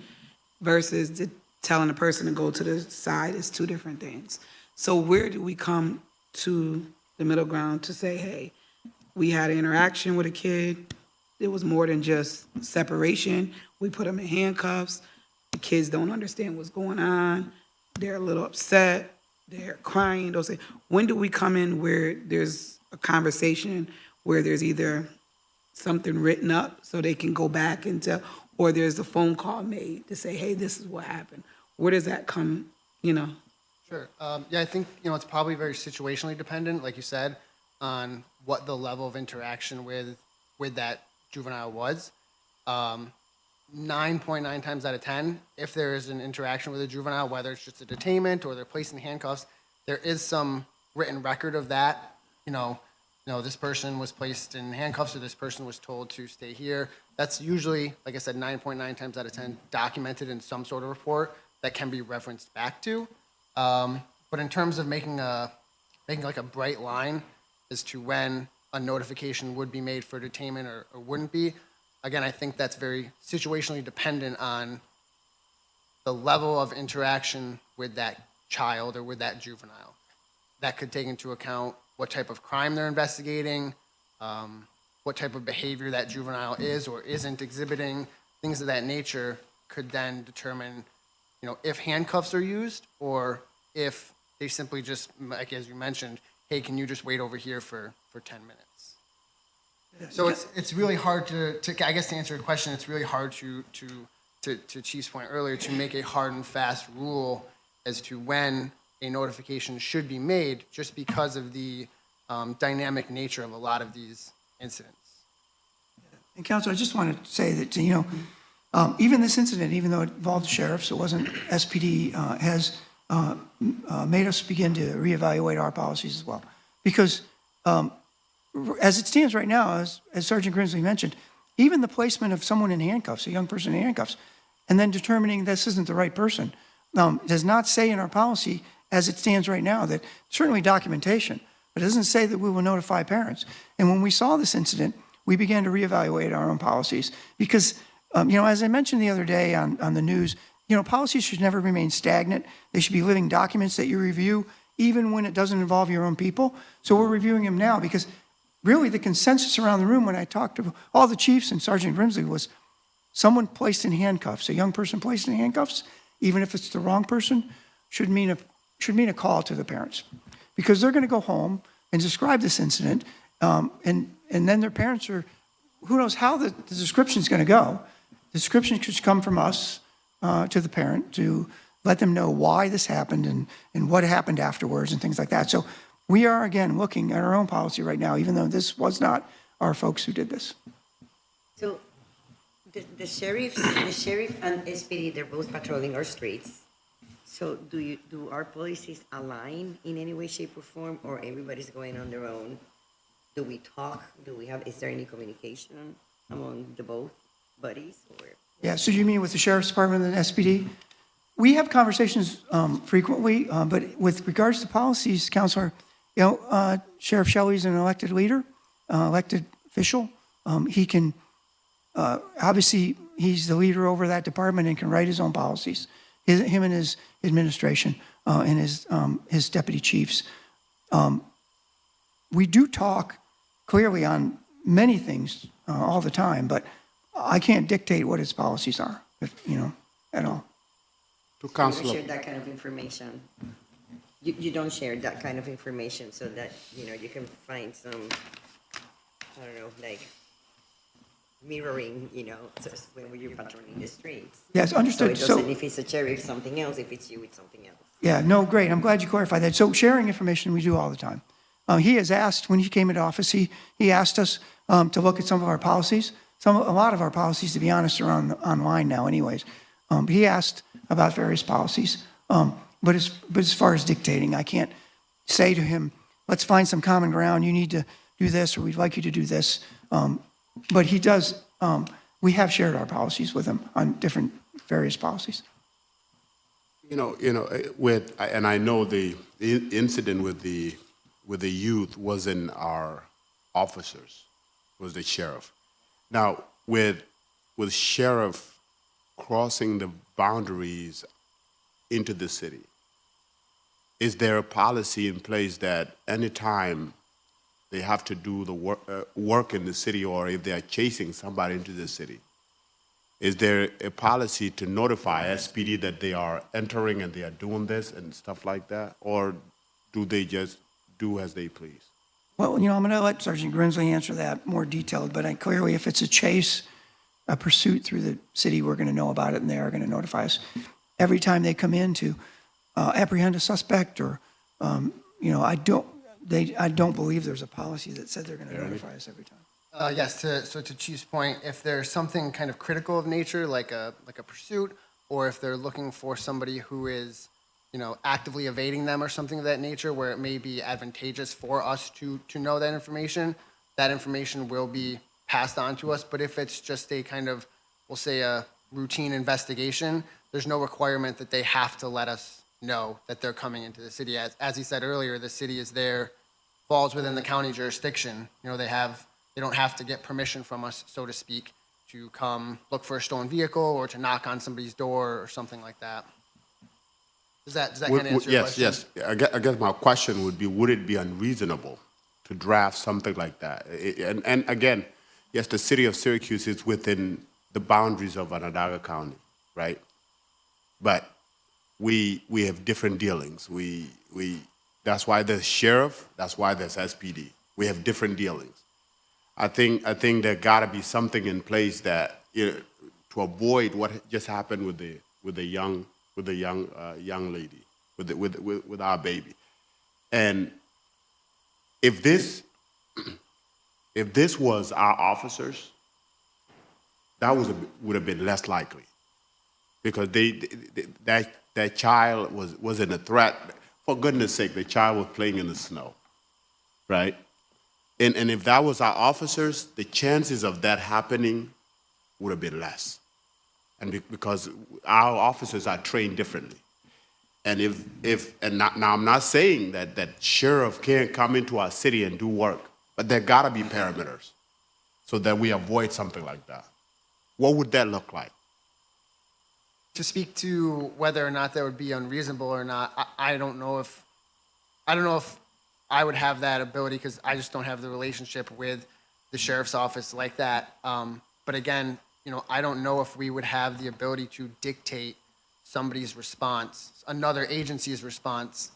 S4: versus telling a person to go to the side is two different things. So where do we come to the middle ground to say, hey, we had an interaction with a kid, it was more than just separation, we put them in handcuffs, the kids don't understand what's going on, they're a little upset, they're crying, they'll say, when do we come in where there's a conversation where there's either something written up so they can go back and tell, or there's a phone call made to say, hey, this is what happened? Where does that come,
S10: Sure. Yeah, I think, it's probably very situationally dependent, like you said, on what the level of interaction with that juvenile was. 9.9 times out of 10, if there is an interaction with a juvenile, whether it's just a detainment or they're placed in handcuffs, there is some written record of that. This person was placed in handcuffs or this person was told to stay here. That's usually, like I said, 9.9 times out of 10 documented in some sort of report that can be referenced back to. But in terms of making like a bright line as to when a notification would be made for detainment or wouldn't be, again, I think that's very situationally dependent on the level of interaction with that child or with that juvenile. That could take into account what type of crime they're investigating, what type of behavior that juvenile is or isn't exhibiting, things of that nature could then determine, if handcuffs are used or if they simply just, like as you mentioned, hey, can you just wait over here for 10 minutes? So it's really hard to I guess to answer your question, it's really hard to Chief's point earlier, to make a hard and fast rule as to when a notification should be made, just because of the dynamic nature of a lot of these incidents.
S5: And Council, I just want to say that, even this incident, even though it involved the sheriffs, it wasn't SPD, has made us begin to reevaluate our policies as well. Because as it stands right now, as Sergeant Grimsley mentioned, even the placement of someone in handcuffs, a young person in handcuffs, and then determining this isn't the right person, does not say in our policy, as it stands right now, that certainly documentation, but it doesn't say that we will notify parents. And when we saw this incident, we began to reevaluate our own policies because, as I mentioned the other day on the news, policies should never remain stagnant. They should be living documents that you review, even when it doesn't involve your own people. So we're reviewing them now because really the consensus around the room when I talked to all the chiefs and Sergeant Grimsley was someone placed in handcuffs, a young person placed in handcuffs, even if it's the wrong person, should mean a call to the parents. Because they're going to go home and describe this incident, and then their parents are, who knows how the description is going to go. The description should come from us to the parent to let them know why this happened and what happened afterwards and things like that. So we are, again, looking at our own policy right now, even though this was not our folks who did this.
S6: So the sheriff and SPD, they're both patrolling our streets. So do our policies align in any way, shape, or form, or everybody's going on their own? Do we talk? Is there any communication among the both buddies? Or?
S5: Yeah, so you mean with the Sheriff's Department and the SPD? We have conversations frequently, but with regards to policies, Counselor, Sheriff Shelley's an elected leader, elected official. He can, obviously, he's the leader over that department and can write his own policies. Him and his administration and his deputy chiefs. We do talk clearly on many things all the time, but I can't dictate what his policies are, at all.
S1: To
S6: You
S1: Councilor.
S6: don't share that kind of information. You don't share that kind of information so that, you can find some, I don't know, like mirroring, just when you're patrolling the streets.
S5: Yes, understood.
S6: So it doesn't, if it's a sheriff, something else. If it's you, it's something else.
S5: Yeah, no, great. I'm glad you clarified that. So sharing information we do all the time. He has asked, when he came into office, he asked us to look at some of our policies. A lot of our policies, to be honest, are online now anyways. He asked about various policies. But as far as dictating, I can't say to him, let's find some common ground. You need to do this, or we'd like you to do this. But he does we have shared our policies with them on different various policies.
S1: And I know the incident with the youth wasn't our officers, it was the sheriff. Now, with sheriff crossing the boundaries into the city, is there a policy in place that anytime they have to do the work in the city, or if they are chasing somebody into the city, is there a policy to notify SPD that they are entering and they are doing this and stuff like that? Or do they just do as they please?
S5: Well, I'm going to let Sergeant Grimsley answer that more detailed, but clearly if it's a chase, a pursuit through the city, we're going to know about it and they are going to notify us. Every time they come in to apprehend a suspect or, I don't believe there's a policy that said they're going to notify us every time.
S10: Yes, so to Chief's point, if there's something kind of critical of nature, like a pursuit, or if they're looking for somebody who is, actively evading them or something of that nature, where it may be advantageous for us to know that information will be passed on to us. But if it's just a kind of, we'll say, a routine investigation, there's no requirement that they have to let us know that they're coming into the city. As he said earlier, the city is there, falls within the county jurisdiction. They don't have to get permission from us, so to speak, to come look for a stolen vehicle or to knock on somebody's door or something like that. Does that kind of answer your question?
S1: Yes. I guess my question would be, would it be unreasonable to draft something like that? And again, yes, the city of Syracuse is within the boundaries of Onondaga County, right? But we have different dealings. That's why there's sheriff, that's why there's SPD. We have different dealings. I think there got to be something in place that to avoid what just happened with the young lady, with our baby. And if this was our officers, that would have been less likely, because that child wasn't a threat. For goodness sake, the child was playing in the snow, right? And if that was our officers, the chances of that happening would have been less. And because our officers are trained differently. And now I'm not saying that sheriff can't come into our city and do work, but there gotta be parameters so that we avoid something like that. What would that look like?
S10: To speak to whether or not that would be unreasonable or not, I don't know if I would have that ability, because I just don't have the relationship with the sheriff's office like that. But again, I don't know if we would have the ability to dictate somebody's response, another agency's response,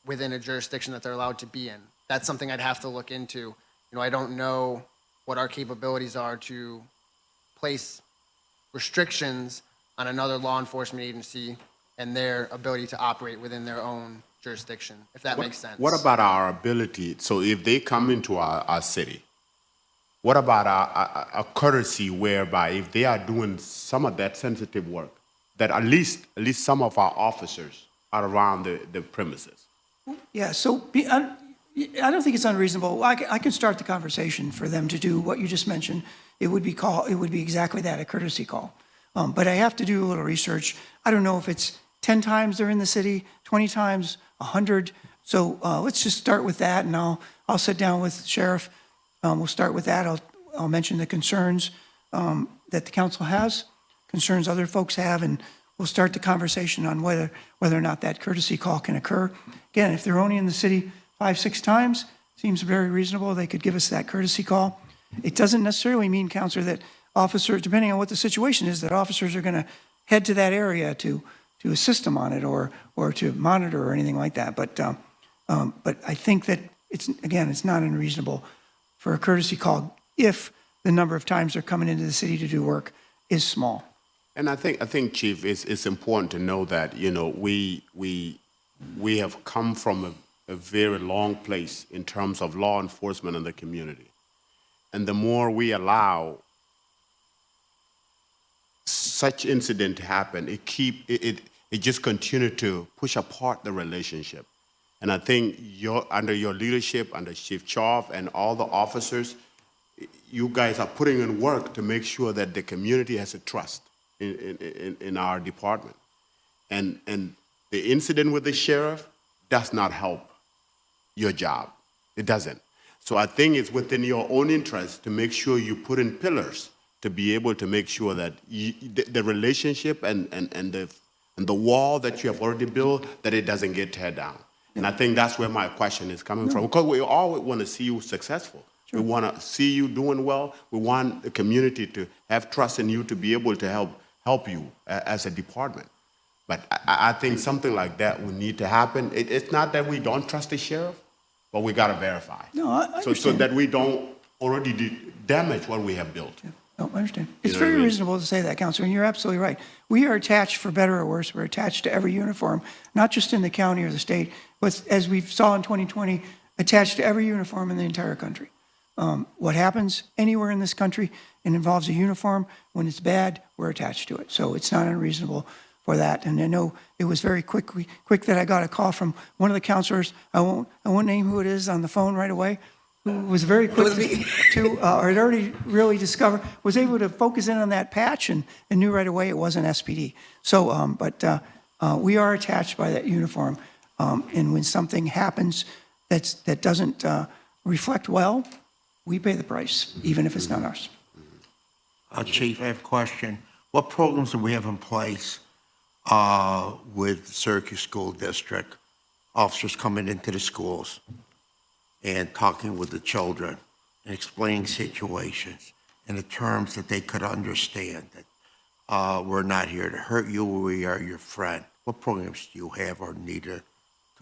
S10: within a jurisdiction that they're allowed to be in. That's something I'd have to look into. I don't know what our capabilities are to place restrictions on another law enforcement agency and their ability to operate within their own jurisdiction, if that makes sense.
S1: What about our ability? So if they come into our city, what about a courtesy whereby if they are doing some of that sensitive work, that at least some of our officers are around the premises?
S5: Yeah, so I don't think it's unreasonable. I can start the conversation for them to do what you just mentioned. It would be exactly that, a courtesy call. But I have to do a little research. I don't know if it's 10 times they're in the city, 20 times, 100. So let's just start with that, and I'll sit down with the sheriff. We'll start with that. I'll mention the concerns that the council has, concerns other folks have, and we'll start the conversation on whether or not that courtesy call can occur. Again, if they're only in the city 5-6 times, seems very reasonable. They could give us that courtesy call. It doesn't necessarily mean, Counselor, that officers, depending on what the situation is, that officers are going to head to that area to assist them on it or to monitor or anything like that. But I think that it's not unreasonable for a courtesy call if the number of times they're coming into the city to do work is small.
S1: And I think, Chief, it's important to know that we have come from a very long place in terms of law enforcement in the community, and the more we allow such incident to happen, it just continue to push apart the relationship. And I think under your leadership, under Chief Chauf and all the officers, you guys are putting in work to make sure that the community has a trust in our department. And the incident with the sheriff does not help your job. It doesn't. So I think it's within your own interest to make sure you put in pillars to be able to make sure that the relationship and the wall that you have already built, that it doesn't get tear down. And I think that's where my question is coming from, because we all want to see you successful. Sure. We want to see you doing well. We want the community to have trust in you to be able to help you as a department. But I think something like that would need to happen. It's not that we don't trust the sheriff, but we got to verify.
S5: No, I understand.
S1: So that we don't already damage what we have built.
S5: Yeah. No, I understand. It's
S1: You know what
S5: very
S1: I mean?
S5: reasonable to say that, Counselor, and you're absolutely right. We are attached, for better or worse, we're attached to every uniform, not just in the county or the state, but as we saw in 2020, attached to every uniform in the entire country. What happens anywhere in this country and involves a uniform, when it's bad, we're attached to it. So it's not unreasonable for that. And I know it was very quick that I got a call from one of the counselors. I won't name who it is on the phone right away, who was very quick to or had already really discovered, was able to focus in on that patch and knew right away it wasn't SPD. So, we are attached by that uniform. And when something happens that doesn't reflect well, we pay the price, even if it's not ours.
S3: Chief, I have a question. What programs do we have in place with Syracuse School District, officers coming into the schools and talking with the children and explaining situations in the terms that they could understand, that we're not here to hurt you, we are your friend? What programs do you have or need to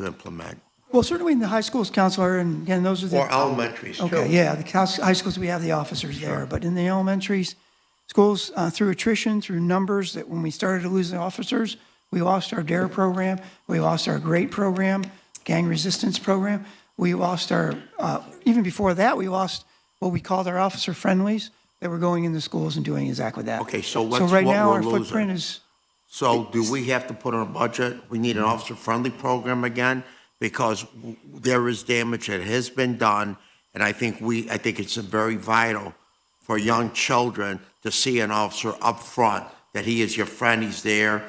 S3: implement?
S5: Well, certainly in the high schools, Counselor, and again, those are the...
S3: Or elementaries, too.
S5: Okay, yeah, the high schools, we have the officers there, but in the elementaries, schools, through attrition, through numbers, that when we started to lose the officers, we lost our DARE program, we lost our GREAT program, gang resistance program, we lost our, even before that, we lost what we called our officer friendlies that were going into schools and doing exactly that.
S3: Okay, so
S5: right now,
S3: we're
S5: our
S3: losing.
S5: footprint is...
S3: So do we have to put on a budget? We need an officer-friendly program again? Because there is damage that has been done, and I think it's very vital for young children to see an officer up front, that he is your friend, he's there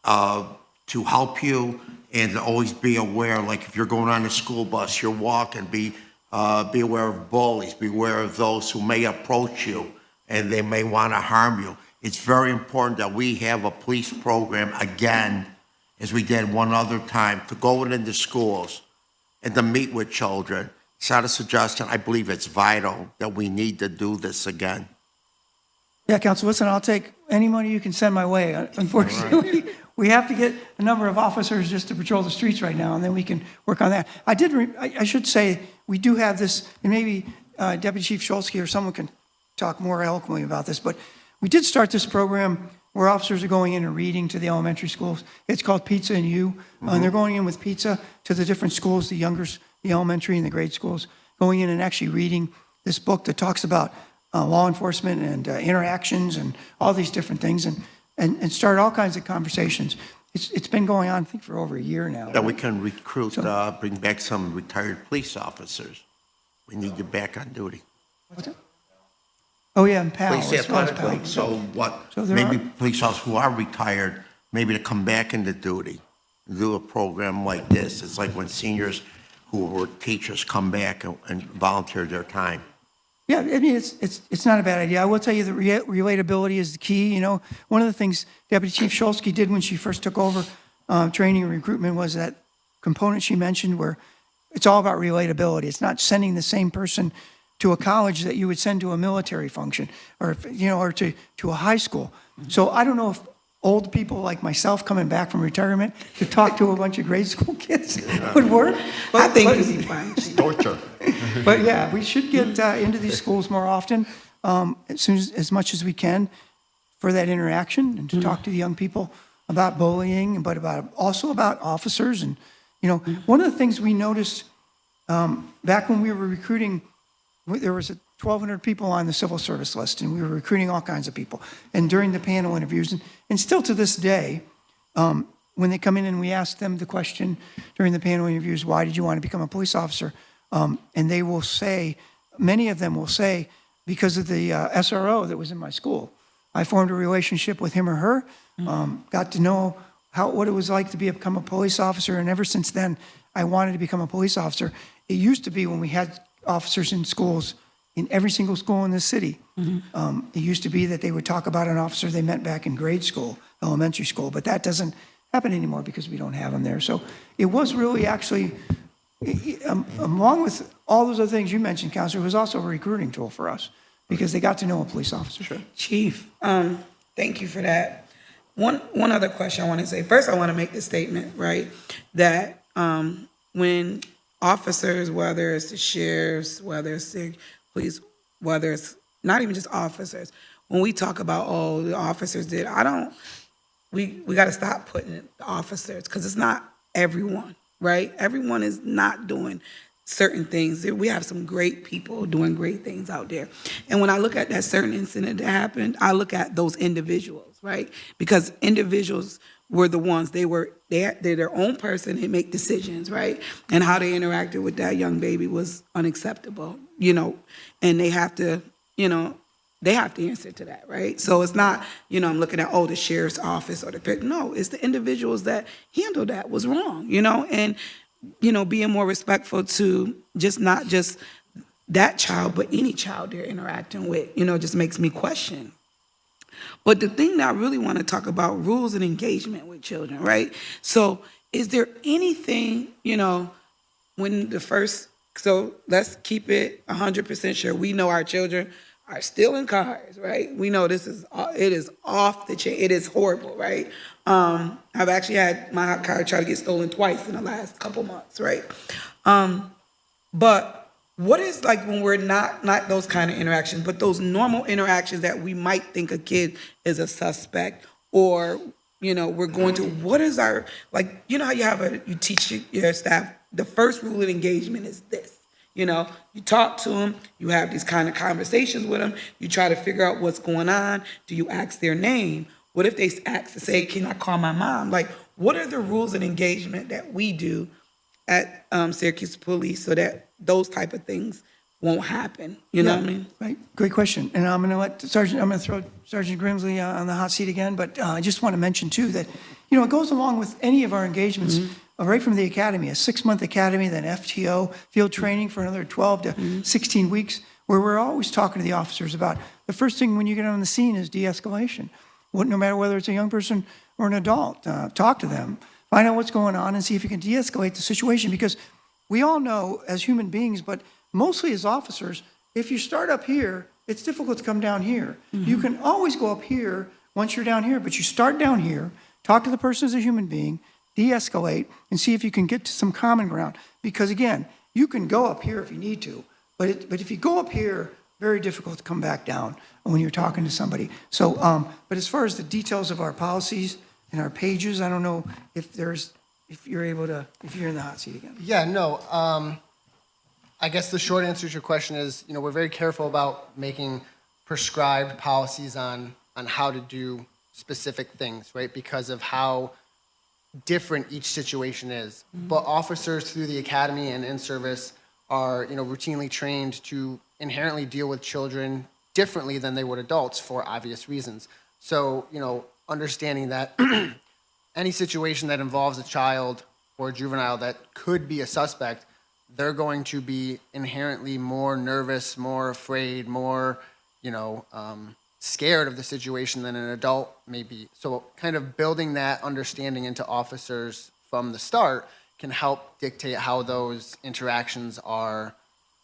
S3: to help you, and to always be aware, like if you're going on a school bus, you're walking, be aware of bullies, be aware of those who may approach you, and they may want to harm you. It's very important that we have a police program again, as we did one other time, to go into schools and to meet with children. It's not a suggestion. I believe it's vital that we need to do this again.
S5: Yeah, Counsel, listen, I'll take any money you can send my way. Unfortunately, we have to get a number of officers just to patrol the streets right now, and then we can work on that. I should say, we do have this, and maybe Deputy Chief Shulsky or someone can talk more eloquently about this, but we did start this program where officers are going in and reading to the elementary schools. It's called Pizza and You, and they're going in with pizza to the different schools, the elementary and the grade schools, going in and actually reading this book that talks about law enforcement and interactions and all these different things, and start all kinds of conversations. It's been going on, I think, for over a year now.
S3: That we can recruit, bring back some retired police officers. We need you back on duty.
S5: What's that? Oh, yeah, and PAL.
S3: Police
S5: as well as PAL.
S3: athletic league. So what,
S5: So there
S3: maybe
S5: are-
S3: police officers who are retired, maybe to come back into duty, do a program like this. It's like when seniors who were teachers come back and volunteer their time.
S5: Yeah, I mean, it's not a bad idea. I will tell you that relatability is the key. You know, one of the things Deputy Chief Shulsky did when she first took over training and recruitment was that component she mentioned where it's all about relatability. It's not sending the same person to a college that you would send to a military function or, or to a high school. So I don't know if old people like myself coming back from retirement to talk to a bunch of grade school kids would work.
S4: I think it'd be fine.
S1: Torture.
S5: But yeah, we should get into these schools more often, as much as we can, for that interaction and to talk to the young people about bullying, but also about officers. And one of the things we noticed back when we were recruiting, there was 1,200 people on the civil service list, and we were recruiting all kinds of people. And during the panel interviews, and still to this day, when they come in and we ask them the question during the panel interviews, why did you want to become a police officer? And they will say, many of them will say, because of the SRO that was in my school. I formed a relationship with him or her, got to know what it was like to become a police officer, and ever since then, I wanted to become a police officer. It used to be when we had officers in schools, in every single school in this city, it used to be that they would talk about an officer they met back in grade school, elementary school, but that doesn't happen anymore because we don't have them there. So it was really actually, along with all those other things you mentioned, Counselor, it was also a recruiting tool for us because they got to know a police officer. Sure.
S4: Chief, thank you for that. One other question I want to say. First, I want to make the statement, right, that when officers, whether it's the sheriffs, whether it's the police, whether it's not even just officers, when we talk about, oh, the officers did, we got to stop putting the officers, because it's not everyone, right? Everyone is not doing certain things. We have some great people doing great things out there. And when I look at that certain incident that happened, I look at those individuals, right? Because individuals were the ones, they're their own person, they make decisions, right? And how they interacted with that young baby was unacceptable, and they have to, they have to answer to that, right? So it's not, I'm looking at, the sheriff's office or no, it's the individuals that handled that was wrong, and, being more respectful to not just that child, but any child they're interacting with, just makes me question. But the thing that I really want to talk about, rules and engagement with children, right? So is there anything, so let's keep it 100% sure. We know our children are still in cars, right? We know it is off the chain. It is horrible, right? I've actually had my car try to get stolen twice in the last couple months, right? But what is like when we're not those kind of interactions, but those normal interactions that we might think a kid is a suspect, or, we're going to, what is our, like, how you teach your staff, the first rule of engagement is this. You talk to them, you have these kind of conversations with them, you try to figure out what's going on. Do you ask their name? What if they ask to say, can I call my mom? Like, what are the rules of engagement that we do at Syracuse Police so that those type of things won't happen? You know what I mean?
S5: Right. Great question. And I'm going to throw Sergeant Grimsley on the hot seat again, but I just want to mention too that, it goes along with any of our engagements, right from the academy, a 6-month academy, then FTO, field training for another 12 to 16 weeks, where we're always talking to the officers about the first thing when you get on the scene is de-escalation. No matter whether it's a young person or an adult, talk to them, find out what's going on and see if you can de-escalate the situation, because we all know as human beings, but mostly as officers, if you start up here, it's difficult to come down here. You can always go up here once you're down here, but you start down here, talk to the person as a human being, de-escalate, and see if you can get to some common ground. Because again, you can go up here if you need to, but if you go up here, very difficult to come back down when you're talking to somebody. So, but as far as the details of our policies and our pages, I don't know if you're in the hot seat again.
S10: Yeah, no. I guess the short answer to your question is, we're very careful about making prescribed policies on how to do specific things, right? Because of how different each situation is. But officers through the academy and in service are, routinely trained to inherently deal with children differently than they would adults for obvious reasons. So, understanding that any situation that involves a child or a juvenile that could be a suspect, they're going to be inherently more nervous, more afraid, more, scared of the situation than an adult may be. So kind of building that understanding into officers from the start can help dictate how those interactions are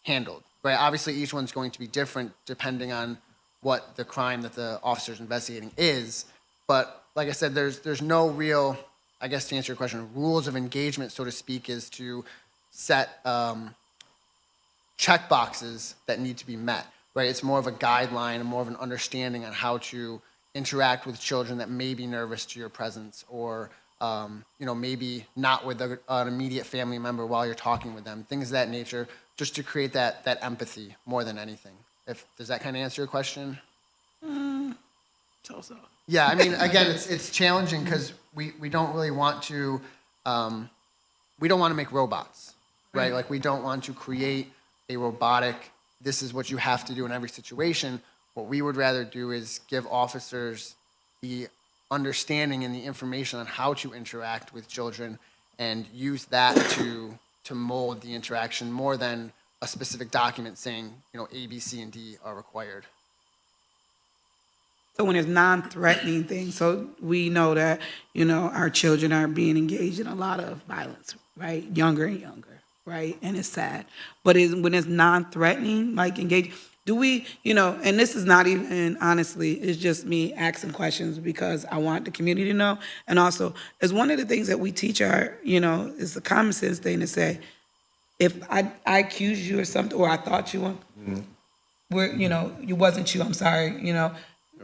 S10: handled, right? Obviously, each one's going to be different depending on what the crime that the officer's investigating is. But like I said, there's no real, I guess to answer your question, rules of engagement, so to speak, is to set check boxes that need to be met, right? It's more of a guideline and more of an understanding on how to interact with children that may be nervous to your presence, or maybe not with an immediate family member while you're talking with them, things of that nature, just to create that empathy more than anything. Does that kind of answer your question?
S4: So.
S10: Yeah, I mean, again, it's challenging because we don't really want to, we don't want to make robots, right? Like, we don't want to create a robotic this is what you have to do in every situation. What we would rather do is give officers the understanding and the information on how to interact with children and use that to mold the interaction more than a specific document saying, A, B, C, and D are required.
S4: So when it's non-threatening things, so we know that, our children are being engaged in a lot of violence, right? Younger and younger, right? And it's sad. But when it's non-threatening, like engage, do we, and this is not even, honestly, it's just me asking questions because I want the community to know. And also, it's one of the things that we teach our, it's a common sense thing to say, if I accused you of something, or I thought you were, you wasn't you, I'm sorry,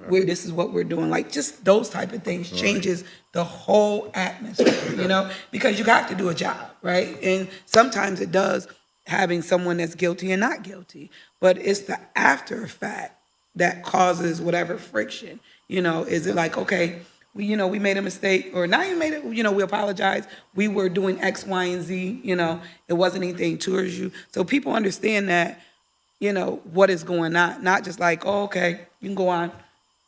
S4: this is what we're doing. Like, just those type of things changes the whole atmosphere, because you got to do a job, right? And sometimes it does, having someone that's guilty and not guilty, but it's the after effect that causes whatever friction. Is it like, okay, we made a mistake, or not even made it, we apologize. We were doing X, Y, and Z, it wasn't anything towards you. So people understand that, what is going on, not just like, oh, okay, you can go on.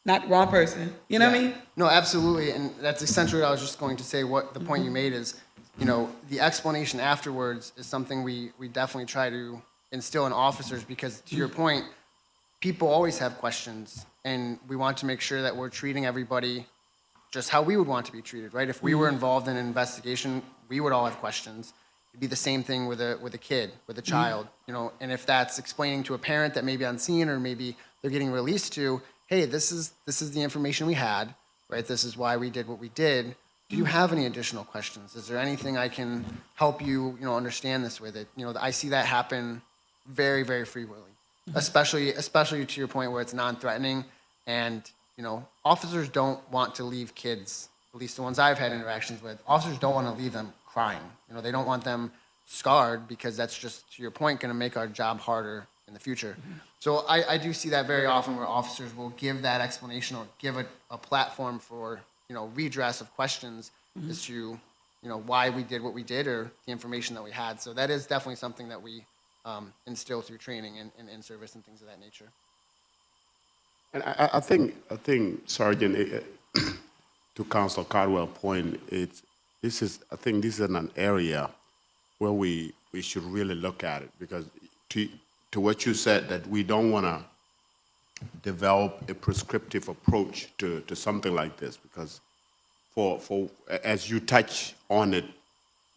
S4: Not the wrong person. You know what I mean?
S10: No, absolutely. And that's essentially what I was just going to say. What the point you made is, the explanation afterwards is something we definitely try to instill in officers because, to your point, people always have questions. And we want to make sure that we're treating everybody just how we would want to be treated, right? If we were involved in an investigation, we would all have questions. It'd be the same thing with a kid, with a child, and if that's explaining to a parent that may be on scene or maybe they're getting released to, hey, this is the information we had, right? This is why we did what we did. Do you have any additional questions? Is there anything I can help you, understand this with it? I see that happen very, very frequently, especially to your point where it's non-threatening. And, officers don't want to leave kids, at least the ones I've had interactions with, officers don't want to leave them crying. They don't want them scarred because that's just, to your point, going to make our job harder in the future. So I do see that very often where officers will give that explanation or give a platform for, redress of questions as to, why we did what we did or the information that we had. So that is definitely something that we instill through training and in-service and things of that nature.
S1: And I think, Sergeant, to Council Cardwell's point, this is an area where we should really look at it because to what you said, that we don't want to develop a prescriptive approach to something like this because for as you touch on it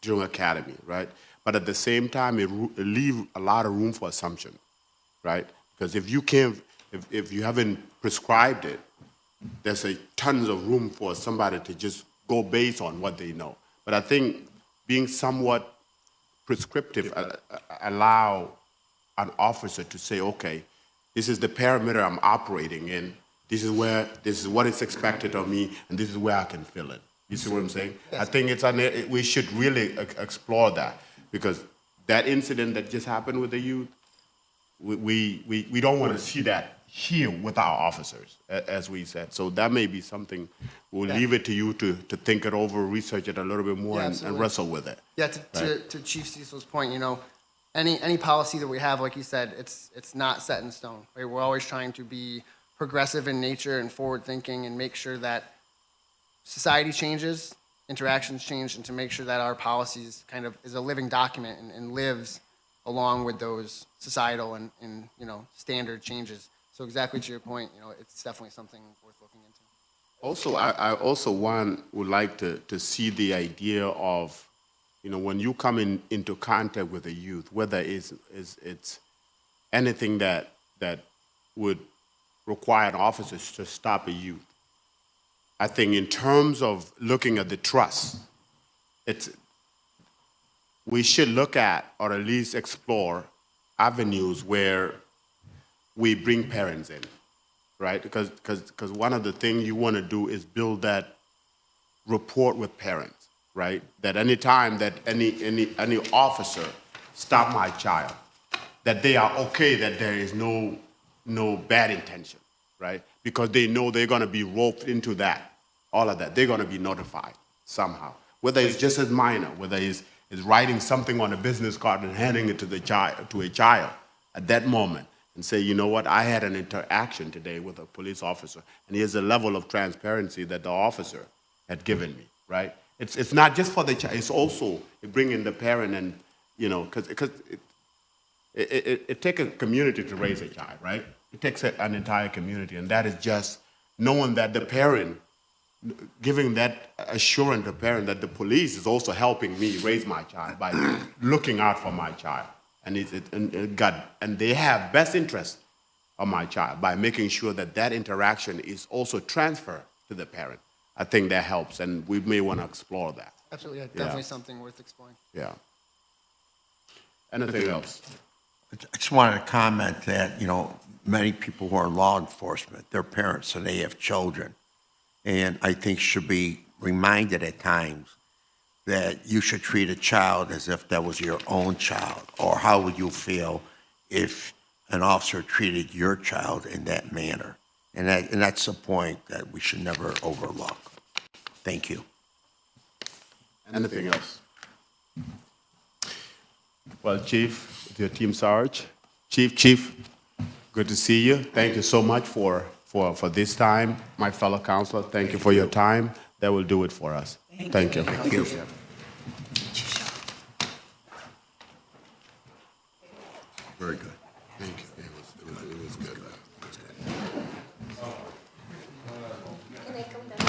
S1: during academy, right? But at the same time, it leaves a lot of room for assumption, right? Because if you haven't prescribed it, there's tons of room for somebody to just go based on what they know. But I think being somewhat prescriptive allow an officer to say, okay, this is the parameter I'm operating in. This is what is expected of me, and this is where I can fill it. You see what I'm saying? Yes. I think we should really explore that because that incident that just happened with the youth, we don't want to see that here with our officers, as we said. So that may be something we'll leave it to you to think it over, research it a little bit more, and wrestle with it.
S10: Yeah, to Chief Cecil's point, any policy that we have, like you said, it's not set in stone. Right? We're always trying to be progressive in nature and forward-thinking and make sure that society changes, interactions change, and to make sure that our policies kind of is a living document and lives along with those societal and standard changes. So exactly to your point, it's definitely something worth looking into.
S1: Also, I also would like to see the idea of, when you come into contact with a youth, whether it's anything that would require an officer to stop a youth. I think in terms of looking at the trust, we should look at or at least explore avenues where we bring parents in, right? Because one of the things you want to do is build that rapport with parents, right? That any time that any officer stop my child, that they are okay, that there is no bad intention, right? Because they know they're going to be roped into that, all of that. They're going to be notified somehow, whether it's just as minor, whether it's writing something on a business card and handing it to a child at that moment. and say, you know what, I had an interaction today with a police officer, and here's a level of transparency that the officer had given me, right? It's not just for the child, it's also bringing the parent and, you know, because it takes a community to raise a child, right? It takes an entire community, and that is just knowing that the parent, giving that assurance to the parent that the police is also helping me raise my child by looking out for my child, and they have best interest of my child by making sure that that interaction is also transferred to the parent. I think that helps, and we may want to explore that.
S10: Absolutely, yeah, definitely something worth exploring.
S1: Yeah. Anything else?
S3: I just wanted to comment that, you know, many people who are in law enforcement, they're parents and they have children. And I think should be reminded at times that you should treat a child as if that was your own child. Or how would you feel if an officer treated your child in that manner? And that's the point that we should never overlook. Thank you.
S1: Anything else? Well, Chief, with your team Sarge, Chief, good to see you. Thank you so much for this time. My fellow counselor, thank you for your time. That will do it for us. Thank you.
S3: Thank you.
S1: Very good. Thank you. It was good.
S6: Can I come down?